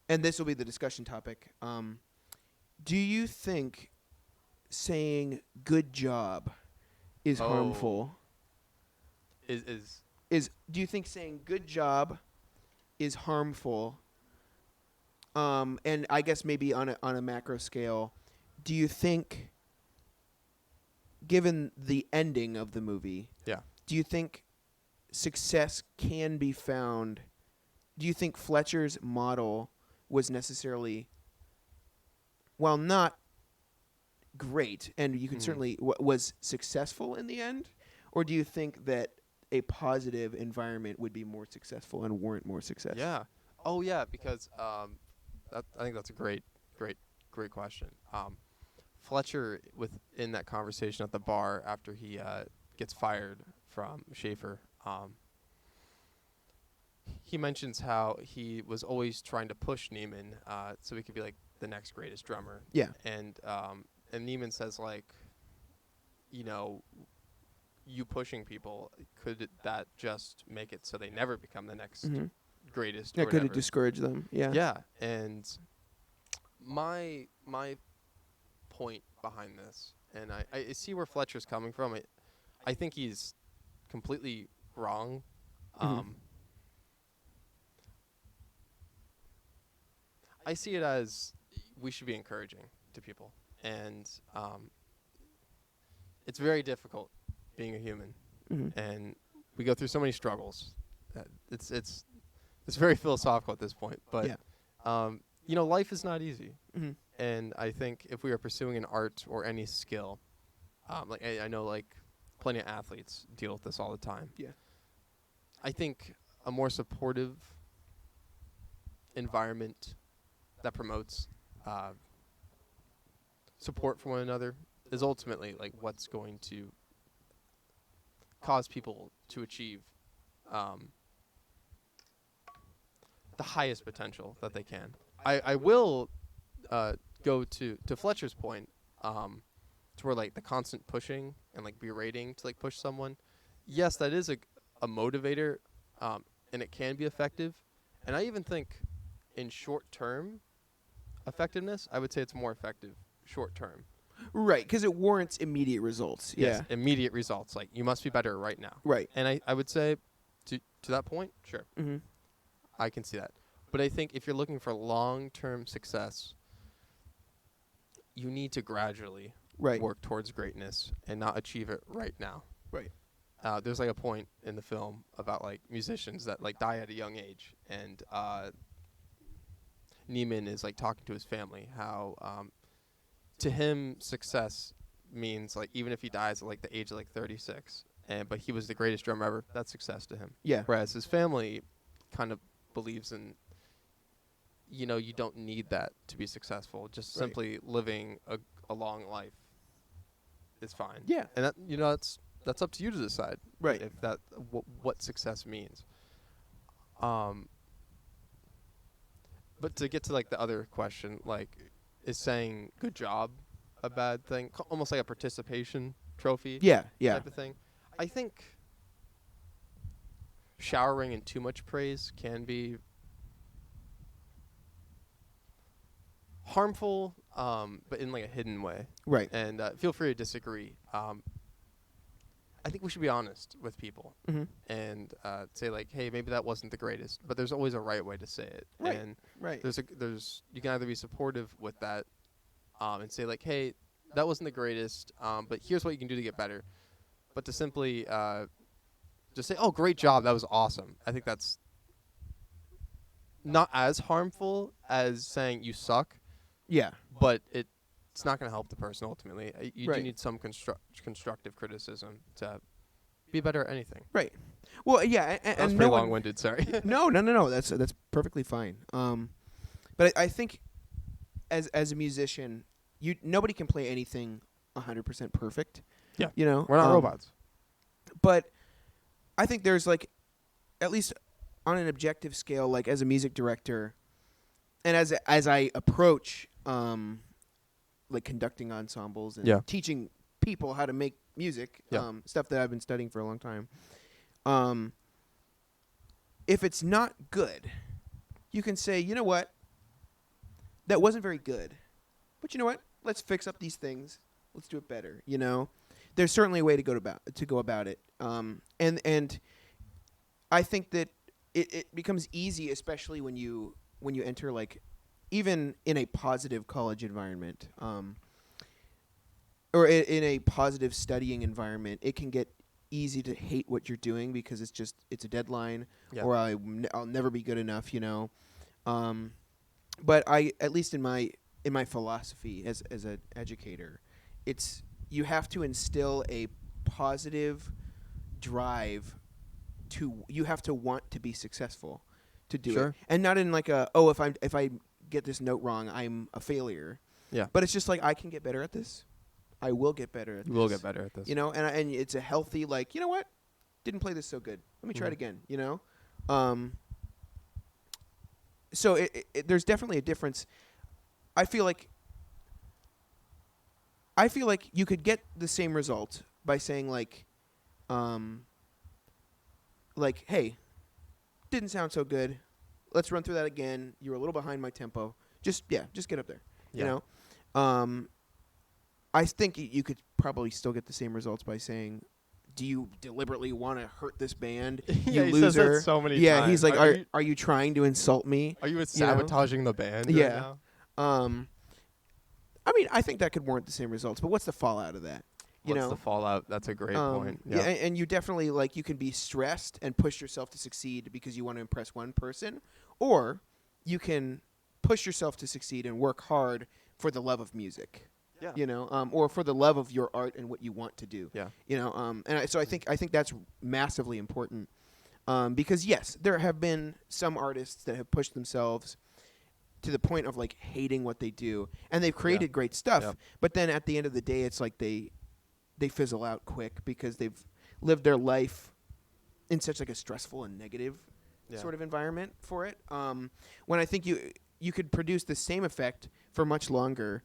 and this will be the discussion topic. Do you think saying "good job" is harmful? Do you think saying "good job" is harmful? And I guess maybe on a macro scale, do you think, given the ending of the movie, do you think success can be found? Do you think Fletcher's model was necessarily, while not great, and you can certainly was successful in the end, or do you think that a positive environment would be more successful and warrant more success? Yeah. Oh yeah, because I think that's a great question. Fletcher, within that conversation at the bar after he gets fired from Schaefer, he mentions how he was always trying to push Neiman so he could be like the next greatest drummer. Yeah. And Neiman says like, you pushing people, could that just make it so they never become the next greatest? That could discourage them. Yeah. Yeah, and my point behind this, and I see where Fletcher's coming from. I think he's completely wrong. I see it as we should be encouraging to people, and it's very difficult being a human, and we go through so many struggles. That it's very philosophical at this point, but life is not easy, And I think if we are pursuing an art or any skill, like I know like plenty of athletes deal with this all the time. Yeah. I think a more supportive environment that promotes support for one another is ultimately like what's going to cause people to achieve the highest potential that they can. I will go to Fletcher's point, to where like the constant pushing and like berating to like push someone. Yes, that is a motivator, and it can be effective. And I even think in short term effectiveness, I would say it's more effective short term. Right, because it warrants immediate results. Yes, Yeah. immediate results. Like you must be better right now. Right. And I would say to that point, sure. Mm-hmm. I can see that. But I think if you're looking for long-term success, you need to gradually work towards greatness and not achieve it right now. Right. There's like a point in the film about like musicians that like die at a young age, and Neiman is like talking to his family how to him success means like even if he dies at like the age of like 36, but he was the greatest drummer ever, that's success to him. Yeah. Whereas his family kind of believes in, you know, you don't need that to be successful. Just simply living a long life is fine. Yeah. And that, you know, that's up to you to decide. Right. If that what success means. But to get to like the other question, like, is saying good job a bad thing? Almost like a participation trophy. Yeah. Type of thing. I think showering in too much praise can be harmful, but in like a hidden way. Right. And feel free to disagree. I think we should be honest with people and say like, hey, maybe that wasn't the greatest, but there's always a right way to say it. Right. And Right. there's you can either be supportive with that, and say like, hey, that wasn't the greatest, but here's what you can do to get better. But to simply just say, oh, great job, that was awesome. I think that's not as harmful as saying you suck. Yeah. But it's not going to help the person ultimately. You Right. do need some constructive criticism to be better at anything. Right. Well, yeah, and That was no pretty one- long-winded. Sorry. No. That's perfectly fine. But I think as a musician, nobody can play anything 100% perfect. Yeah. You know, We're not robots. But I think there's like, at least on an objective scale, like as a music director, and as I approach like conducting ensembles and teaching people how to make music, stuff that I've been studying for a long time. If it's not good, you can say, you know what, that wasn't very good, but you know what, let's fix up these things, let's do it better. You know, there's certainly a way to go about it. And I think that it becomes easy, especially when you enter like, even in a positive college environment, or in a positive studying environment, it can get easy to hate what you're doing because it's a deadline, or I'll never be good enough, you know. But at least in my philosophy as an educator, you have to instill a positive drive you have to want to be successful to do it, and not in like if I get this note wrong, I'm a failure. Yeah. But it's just like, I can get better at this. I will get better at this. You will get better at this. You know, and it's a healthy, like, you know what? Didn't play this so good. Let me try it again, you know? So there's definitely a difference. I feel like you could get the same result by saying like, hey, didn't sound so good. Let's run through that again. You were a little behind my tempo. Just get up there. You know? I think you could probably still get the same results by saying, do you deliberately want to hurt this band? You he loser. says that so many times. Yeah, he's like, are you trying to insult me? Are you sabotaging the band? Yeah. Right now? I mean, I think that could warrant the same results, but what's the fallout of that? What's the fallout? That's a great point. Yeah, and you definitely, like, you can be stressed and push yourself to succeed because you want to impress one person, or you can push yourself to succeed and work hard for the love of music. Yeah. You know, or for the love of your art and what you want to do. Yeah. You know, so I think that's massively important. Because yes, there have been some artists that have pushed themselves to the point of like hating what they do, and they've created great stuff. Yep. But then at the end of the day, it's like they fizzle out quick because they've lived their life in such like a stressful and negative sort of environment for it. When I think you could produce the same effect for much longer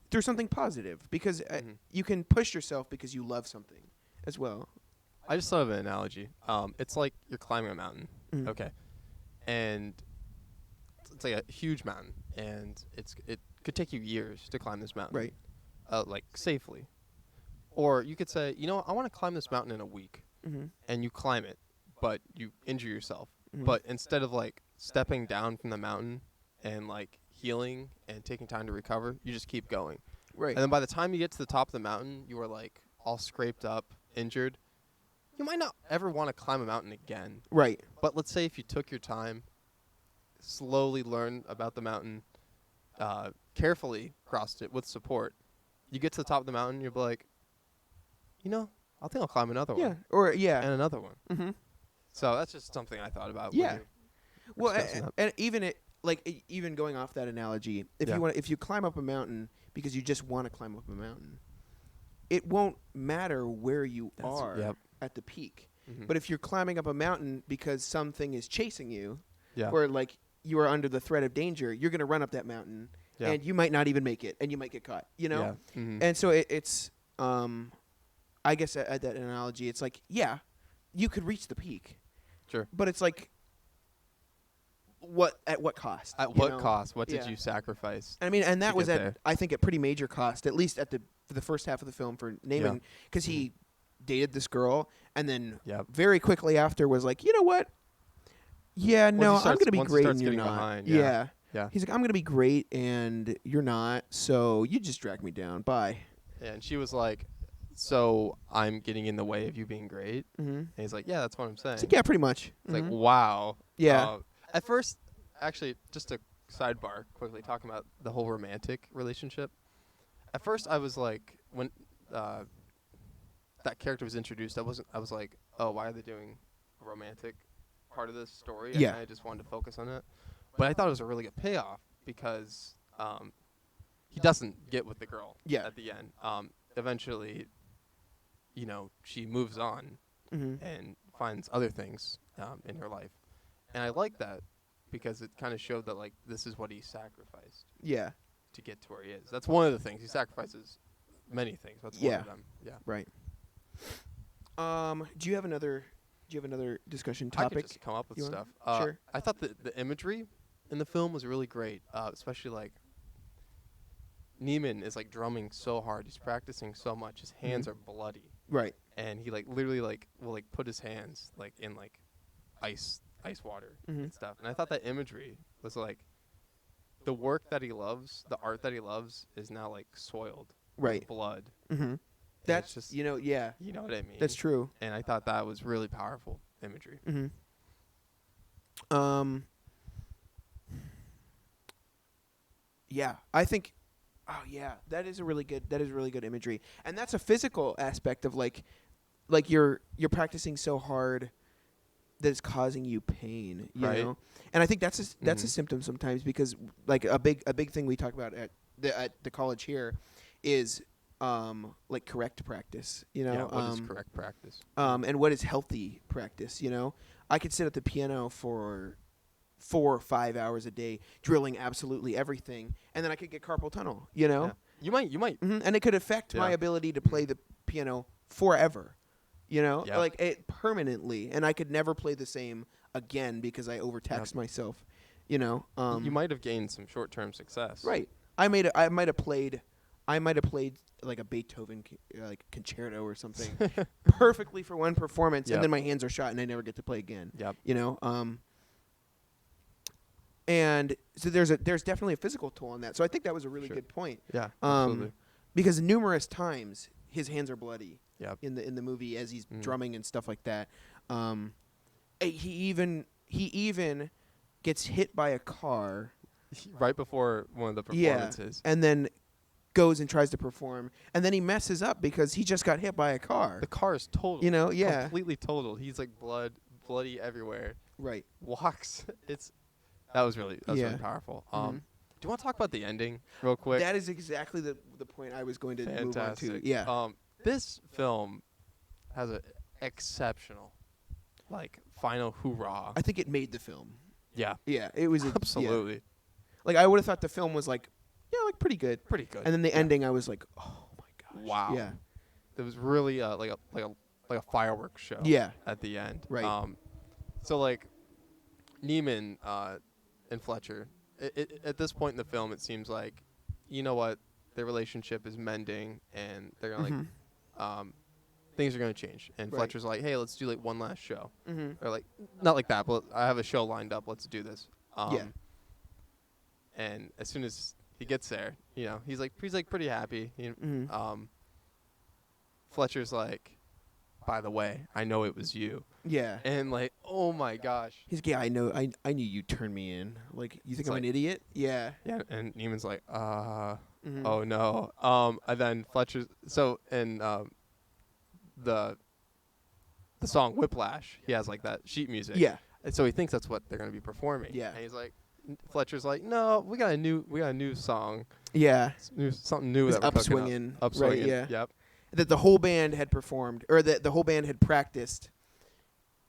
through something positive, because you can push yourself because you love something as well. I just thought of an analogy. It's like you're climbing a mountain, okay, and it's like a huge mountain, and it could take you years to climb this mountain, Right. Like safely. Or you could say, I want to climb this mountain in a week, and you climb it, but you injure yourself. But instead of like stepping down from the mountain and like healing and taking time to recover, you just keep going. Right. And then by the time you get to the top of the mountain, you are like all scraped up, injured. You might not ever want to climb a mountain again. Right. But let's say if you took your time, slowly learn about the mountain, carefully crossed it with support, you get to the top of the mountain, you'll be like, I think I'll climb another one. And another one. Mm-hmm. So that's just something I thought about. Yeah. Well, that. and even going off that analogy, if you climb up a mountain because you just want to climb up a mountain, it won't matter where you are at the peak. But if you're climbing up a mountain because something is chasing you, or like you are under the threat of danger, you're going to run up that mountain, and you might not even make it, and you might get caught. And so it's I guess at that analogy, it's like you could reach the peak. Sure. But it's like, at what cost? At what cost? What did you sacrifice? I mean, and that was I think, a pretty major cost, at least for the first half of the film for Naaman, because he dated this girl, and then very quickly after was like, you know what? Yeah, no, I'm going to be great and you're not. Behind, yeah. He's like, I'm going to be great and you're not, so you just drag me down. Bye. Yeah, and she was like, so I'm getting in the way of you being great? And he's like, yeah, that's what I'm saying. It's like, yeah, pretty much. It's like, wow. Yeah. At first, actually, just a sidebar quickly, talking about the whole romantic relationship. At first, I was like, when that character was introduced, I was like, oh, why are they doing a romantic part of this story? Yeah. I just wanted to focus on it. But I thought it was a really good payoff because he doesn't get with the girl at the end. Eventually, she moves on and finds other things in her life. And I like that because it kind of showed that, like, this is what he sacrificed to get to where he is. That's one of the things. He sacrifices many things. That's one of them. Yeah. Right. Do you have another discussion topic? I could just come up with stuff. Sure. I thought the imagery in the film was really great, especially, like, Neiman is, like, drumming so hard. He's practicing so much. His hands are bloody. Right. And he, like, literally, like, will, like, put his hands, like, in, like, ice water and stuff. And I thought that imagery was, like, the work that he loves, the art that he loves, is now, like, soiled with blood. That's just, you know what I mean? That's true. And I thought that was really powerful imagery. Yeah, I think. Oh yeah, that is really good imagery, and that's a physical aspect of like you're practicing so hard that it's causing you pain, you know. And I think that's a symptom sometimes, because like a big thing we talk about at the college here is like correct practice, you know. Yeah, what is correct practice? And what is healthy practice, you know. I could sit at the piano for 4 or 5 hours a day drilling absolutely everything, and then I could get carpal tunnel, you know. Yeah. You might. And it could affect my ability to play the piano forever, you know, like it permanently, and I could never play the same again because I overtaxed myself, you know. You might have gained some short-term success. Right. I might have played like a Beethoven like concerto or something perfectly for one performance, and then my hands are shot and I never get to play again. You know. And so there's definitely a physical toll on that. So I think that was a really good point. Yeah, absolutely. Because numerous times his hands are bloody. In the movie as he's drumming and stuff like that. He even gets hit by a car right before one of the performances. And then goes and tries to perform, and then he messes up because he just got hit by a car. The car is totaled. You know, yeah. Completely totaled. He's like bloody everywhere. Right. Walks. That was really powerful. Mm-hmm. Do you want to talk about the ending real quick? That is exactly the point I was going to move on to. Yeah. This film has an exceptional, like, final hoorah. I think it made the film. Yeah. Yeah, it was absolutely. Yeah. Like, I would have thought the film was like, pretty good. Pretty good. And then the ending, I was like, oh my gosh. Wow. Yeah. It was really like a fireworks show. Yeah. At the end. Right. So like, Neiman and Fletcher. At this point in the film, it seems like, you know what, their relationship is mending, and they're gonna things are gonna change. And Right. Fletcher's like, hey, let's do like one last show, Mm-hmm. or like not like that, but I have a show lined up. Let's do this. Yeah. And as soon as he gets there, he's like pretty happy. Fletcher's like, by the way, I know it was you. Yeah. And like, oh my gosh. He's like, yeah, I know. I knew you turned me in. Like, you think I'm an idiot? Yeah. Yeah. And Neiman's like, Mm-hmm. oh no. And then Fletcher's the song Whiplash. He has like that sheet music. Yeah. And so he thinks that's what they're gonna be performing. Yeah. And he's like, Fletcher's like, no, we got a new song. Yeah. Something new It's that we're cooking upswinging. up. Upswinging. Right, yeah. Yep. That the whole band had performed, or that the whole band had practiced,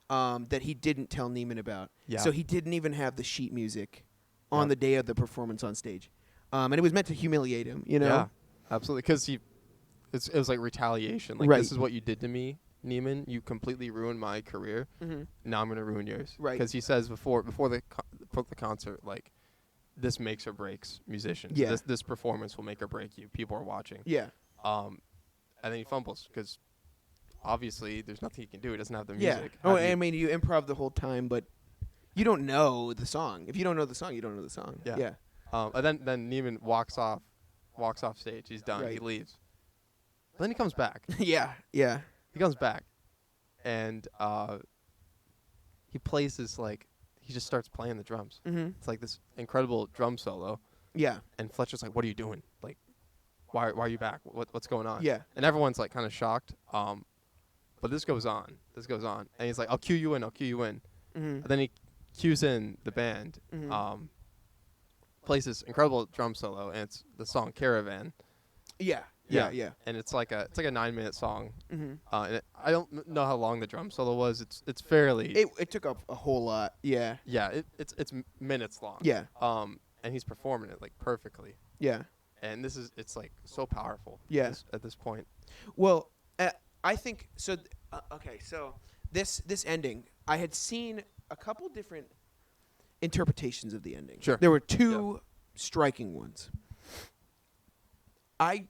that he didn't tell Neiman about. Yeah. So he didn't even have the sheet music on Yep. the day of the performance on stage. And it was meant to humiliate him, you know? Yeah. Absolutely. Because it was like retaliation. Like, Right. this is what you did to me, Neiman. You completely ruined my career. Mm-hmm. Now I'm gonna ruin yours. Right. Because he says before the concert, like, this makes or breaks musicians. Yeah. This performance will make or break you. People are watching. Yeah. And then he fumbles because obviously there's nothing he can do. He doesn't have the Yeah. music. Oh, I mean, you improv the whole time, but you don't know the song. If you don't know the song, you don't know the song. Yeah. Yeah. And then Neiman walks off stage. He's done. Right. He leaves. But then he comes back. Yeah. Yeah. He comes back, and he plays this, like, he just starts playing the drums. Mm-hmm. It's like this incredible drum solo. Yeah. And Fletcher's like, "What are you doing? Like, why are you back? What's going on?" Yeah. And everyone's like kind of shocked. But this goes on. And he's like, I'll cue you in. Mm-hmm. And then he cues in the band. Mm-hmm. Plays this incredible drum solo, and it's the song Caravan. Yeah. Yeah. Yeah. And it's like a 9-minute song. Mm-hmm. And I don't know how long the drum solo was. It's fairly. It took up a whole lot. Yeah. Yeah. It's minutes long. Yeah. And he's performing it like perfectly. Yeah. And it's like so powerful. Yeah. At this point. Well, I think so. Okay, so this ending, I had seen a couple different interpretations of the ending. Sure. There were two striking ones. I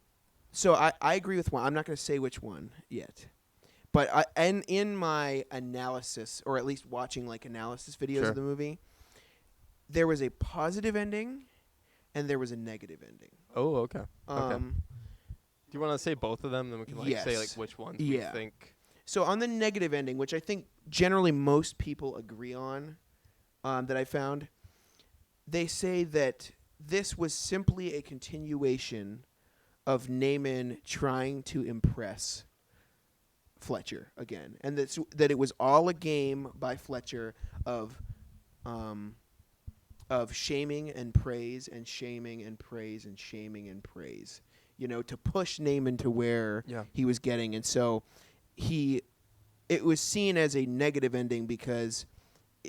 agree with one. I'm not going to say which one yet. But in my analysis, or at least watching like analysis videos Sure. of the movie, there was a positive ending and there was a negative ending. Oh, okay. Okay. Um, Do you want to say both of them? Then we can like say like Yes. which ones we Yeah. think. So on the negative ending, which I think generally most people agree on, that I found, they say that this was simply a continuation of Neiman trying to impress Fletcher again, and that it was all a game by Fletcher of shaming and praise and shaming and praise and shaming and praise, to push Neiman to where he was getting. And so it was seen as a negative ending because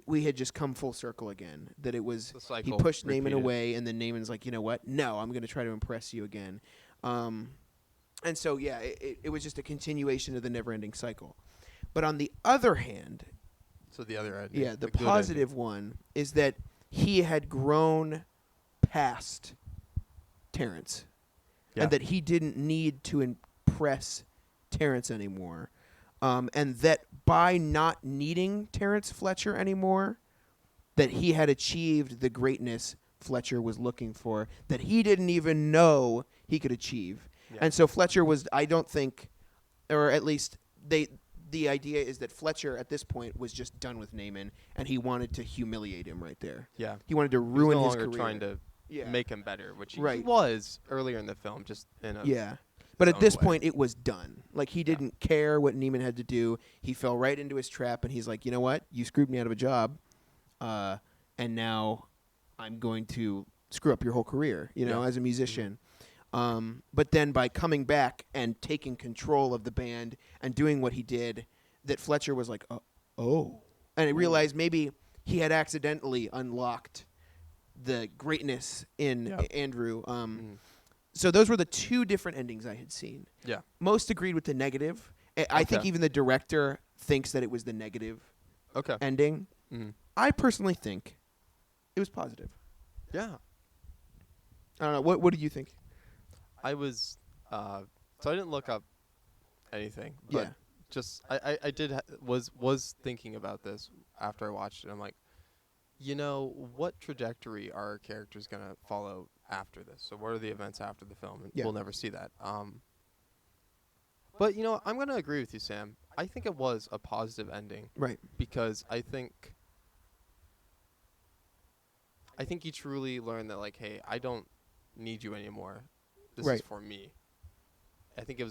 we had just come full circle again, that it was he pushed Neiman away, and then Neiman's like, you know what? No, I'm going to try to impress you again. And so, yeah, it was just a continuation of the never-ending cycle. But on the other hand, so the other ending, the positive one is that he had grown past Terrence, and that he didn't need to impress Terrence anymore, and that by not needing Terrence Fletcher anymore, that he had achieved the greatness Fletcher was looking for, that he didn't even know he could achieve. Yeah. And so Fletcher was, I don't think, or at least the idea is that Fletcher at this point was just done with Neiman, and he wanted to humiliate him right there. Yeah. He wanted to ruin his career. He was no longer trying to make him better, which he Right. was earlier in the film, just in a Yeah. But his at this own way. point, it was done. Like, he didn't care what Neiman had to do. He fell right into his trap, and he's like, you know what? You screwed me out of a job, and now I'm going to screw up your whole career, as a musician. But then by coming back and taking control of the band and doing what he did, that Fletcher was like, oh. And he realized maybe he had accidentally unlocked the greatness in Andrew. So those were the two different endings I had seen. Yeah. Most agreed with the negative. I think even the director thinks that it was the negative ending. I personally think it was positive. Yeah. I don't know. What do you think? I was so I didn't look up anything, but just I did was thinking about this after I watched it. I'm like, what trajectory are our characters gonna follow after this? So what are the events after the film? And we'll never see that. But I'm gonna agree with you, Sam. I think it was a positive ending, Right. because I think he truly learned that, like, hey, I don't need you anymore. This is for me. I think it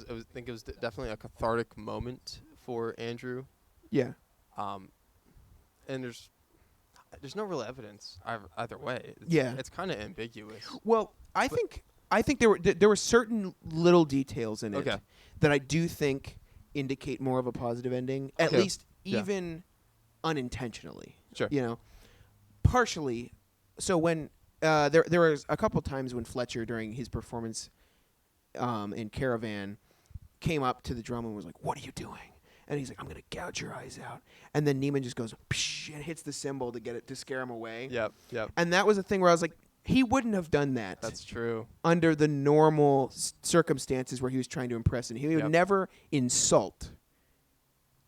was definitely a cathartic moment for Andrew. Yeah. And there's no real evidence either way. It's kind of ambiguous. Well, I think there were certain little details in it that I do think indicate more of a positive ending, at least even unintentionally. Sure. Partially. So when there was a couple times when Fletcher, during his performance in Caravan, came up to the drum and was like, "What are you doing?" And he's like, "I'm gonna gouge your eyes out." And then Neiman just goes psh, and hits the cymbal to scare him away. Yep. And that was a thing where I was like, he wouldn't have done that. That's true. Under the normal circumstances where he was trying to impress him, he would never insult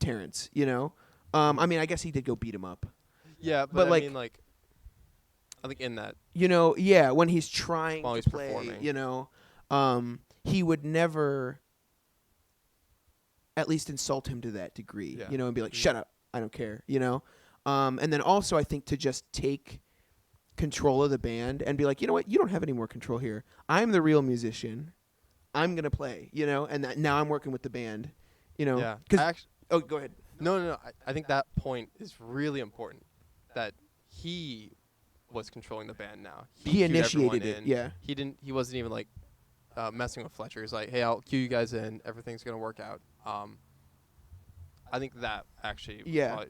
Terrence. I mean, I guess he did go beat him up. Yeah, but I mean, like, I think in that. When he's trying while to he's play, performing. He would never at least insult him to that degree, and be like, "Shut up, I don't care," And then also, I think to just take control of the band and be like, you know what, you don't have any more control here. I'm the real musician. I'm gonna play, and now I'm working with the band, Yeah. Oh, go ahead. No. I think that point is really important. That he was controlling the band now. He initiated it. Yeah. He wasn't even like messing with Fletcher. He's like, hey, I'll cue you guys in. Everything's gonna work out. I think that actually. Yeah.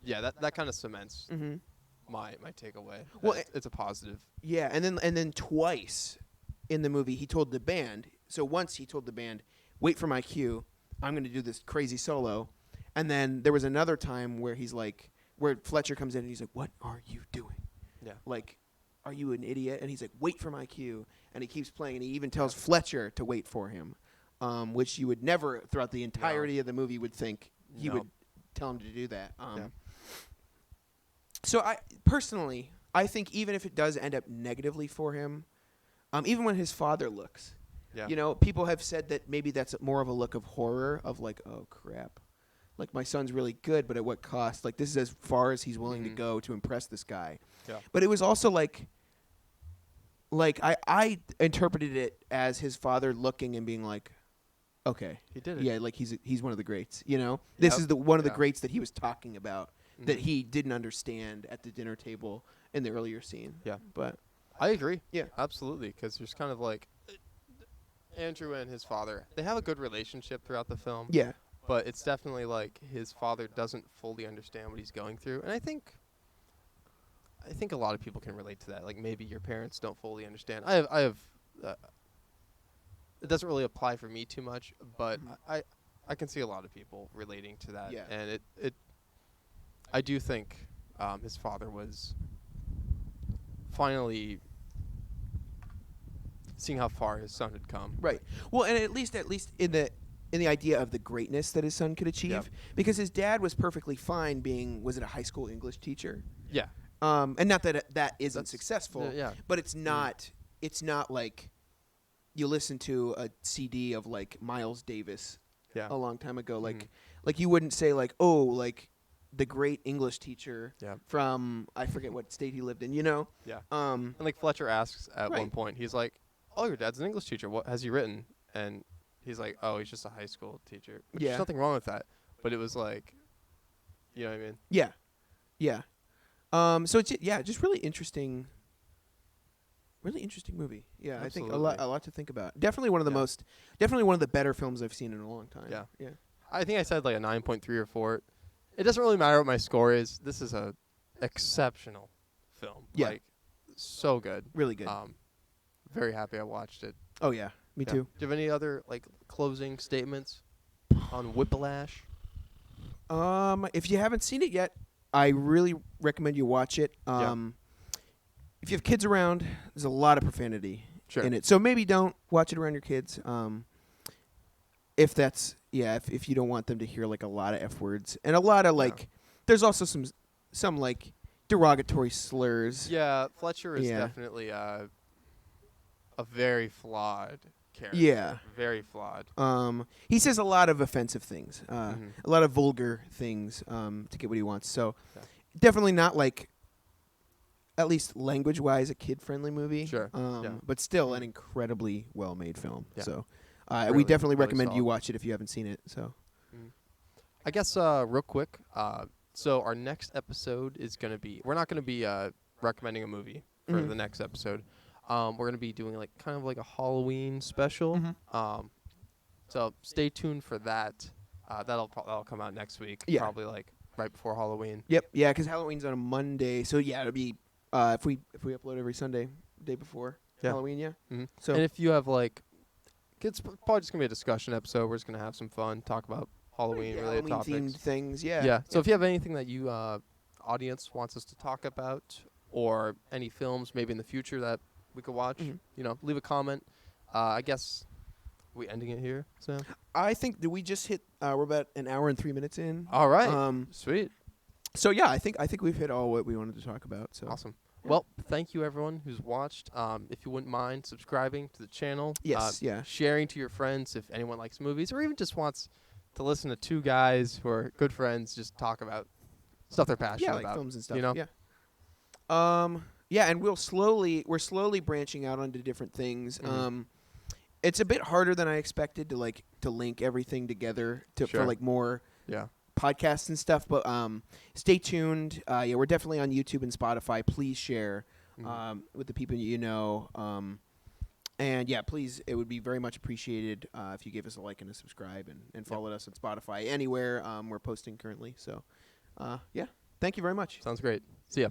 That kind of cements my takeaway. Well, it's a positive. Yeah, and then twice in the movie he told the band. So once he told the band, "Wait for my cue. I'm going to do this crazy solo." And then there was another time where he's like, where Fletcher comes in and he's like, "What are you doing? Yeah. Like, are you an idiot?" And he's like, "Wait for my cue." And he keeps playing, and he even tells Fletcher to wait for him, which you would never, throughout the entirety of the movie, would think he would tell him to do that. So I personally, I think even if it does end up negatively for him, even when his father looks, people have said that maybe that's more of a look of horror, of like, oh crap, like my son's really good, but at what cost? Like this is as far as he's willing to go to impress this guy. Yeah. But it was also like I interpreted it as his father looking and being like, okay, he did it. Yeah, like he's one of the greats. This is one of the greats that he was talking about. That he didn't understand at the dinner table in the earlier scene. Yeah. But I agree. Yeah. Absolutely. Because there's kind of like Andrew and his father, they have a good relationship throughout the film. Yeah. But it's definitely like his father doesn't fully understand what he's going through. And I think a lot of people can relate to that. Like maybe your parents don't fully understand. I have it doesn't really apply for me too much, but I can see a lot of people relating to that. Yeah. And I do think his father was finally seeing how far his son had come. Right. Well, and at least in the idea of the greatness that his son could achieve, because his dad was perfectly fine being, was it a high school English teacher? Yeah. And not that that isn't successful, but it's not like you listen to a CD of like Miles Davis a long time ago, like you wouldn't say like, oh, like the great English teacher from I forget what state he lived in. Yeah. And like Fletcher asks at Right. one point, he's like, "Oh, your dad's an English teacher. What has he written?" And he's like, "Oh, he's just a high school teacher." Which there's nothing wrong with that, but it was like, you know what I mean? Yeah. Yeah. So it's just really interesting. Really interesting movie. Yeah, Absolutely. I think a lot to think about. Definitely one of the better films I've seen in a long time. Yeah. Yeah. I think I said like a 9.3 or 4. It doesn't really matter what my score is. This is a exceptional film. Yeah. Like, so good. Really good. Very happy I watched it. Oh yeah, me too. Do you have any other like closing statements on Whiplash? If you haven't seen it yet, I really recommend you watch it. If you have kids around, there's a lot of profanity in it. So maybe don't watch it around your kids. If that's if you don't want them to hear like a lot of F words and a lot of like, there's also some like derogatory slurs. Yeah, Fletcher is definitely a very flawed character. Yeah, very flawed. He says a lot of offensive things, a lot of vulgar things to get what he wants. So definitely not like, at least language-wise, a kid-friendly movie. Sure. But still an incredibly well-made film. Yeah. So Really, we definitely really recommend you solid. watch it if you haven't seen it. So I guess real quick. So our next episode is gonna be. We're not gonna be recommending a movie for the next episode. We're gonna be doing like kind of like a Halloween special. So stay tuned for that. That'll come out next week. Yeah. Probably like right before Halloween. Yep. Yeah, because Halloween's on a Monday. So yeah, it'll be if we upload every Sunday, day before Halloween. Yeah. So and if you have like, it's probably just gonna be a discussion episode. We're just gonna have some fun, talk about Halloween related topics. Halloween-themed things. Yeah. Yeah. So if you have anything that you audience wants us to talk about, or any films maybe in the future that we could watch, leave a comment. I guess we ending it here, Sam? I think that we just hit. We're about an hour and 3 minutes in. All right. Sweet. So yeah, I think we've hit all what we wanted to talk about. So Awesome. Well, thank you everyone who's watched. If you wouldn't mind subscribing to the channel, Yes, sharing to your friends if anyone likes movies, or even just wants to listen to two guys who are good friends just talk about stuff they're passionate like about. films and stuff. You know? Yeah. And we're slowly branching out onto different things. It's a bit harder than I expected to link everything together for like more podcasts and stuff, but stay tuned. We're definitely on YouTube and Spotify. Please share with the people you know. And yeah, please, it would be very much appreciated if you gave us a like and a subscribe and followed us on Spotify anywhere we're posting currently. So yeah, thank you very much. Sounds great. See ya.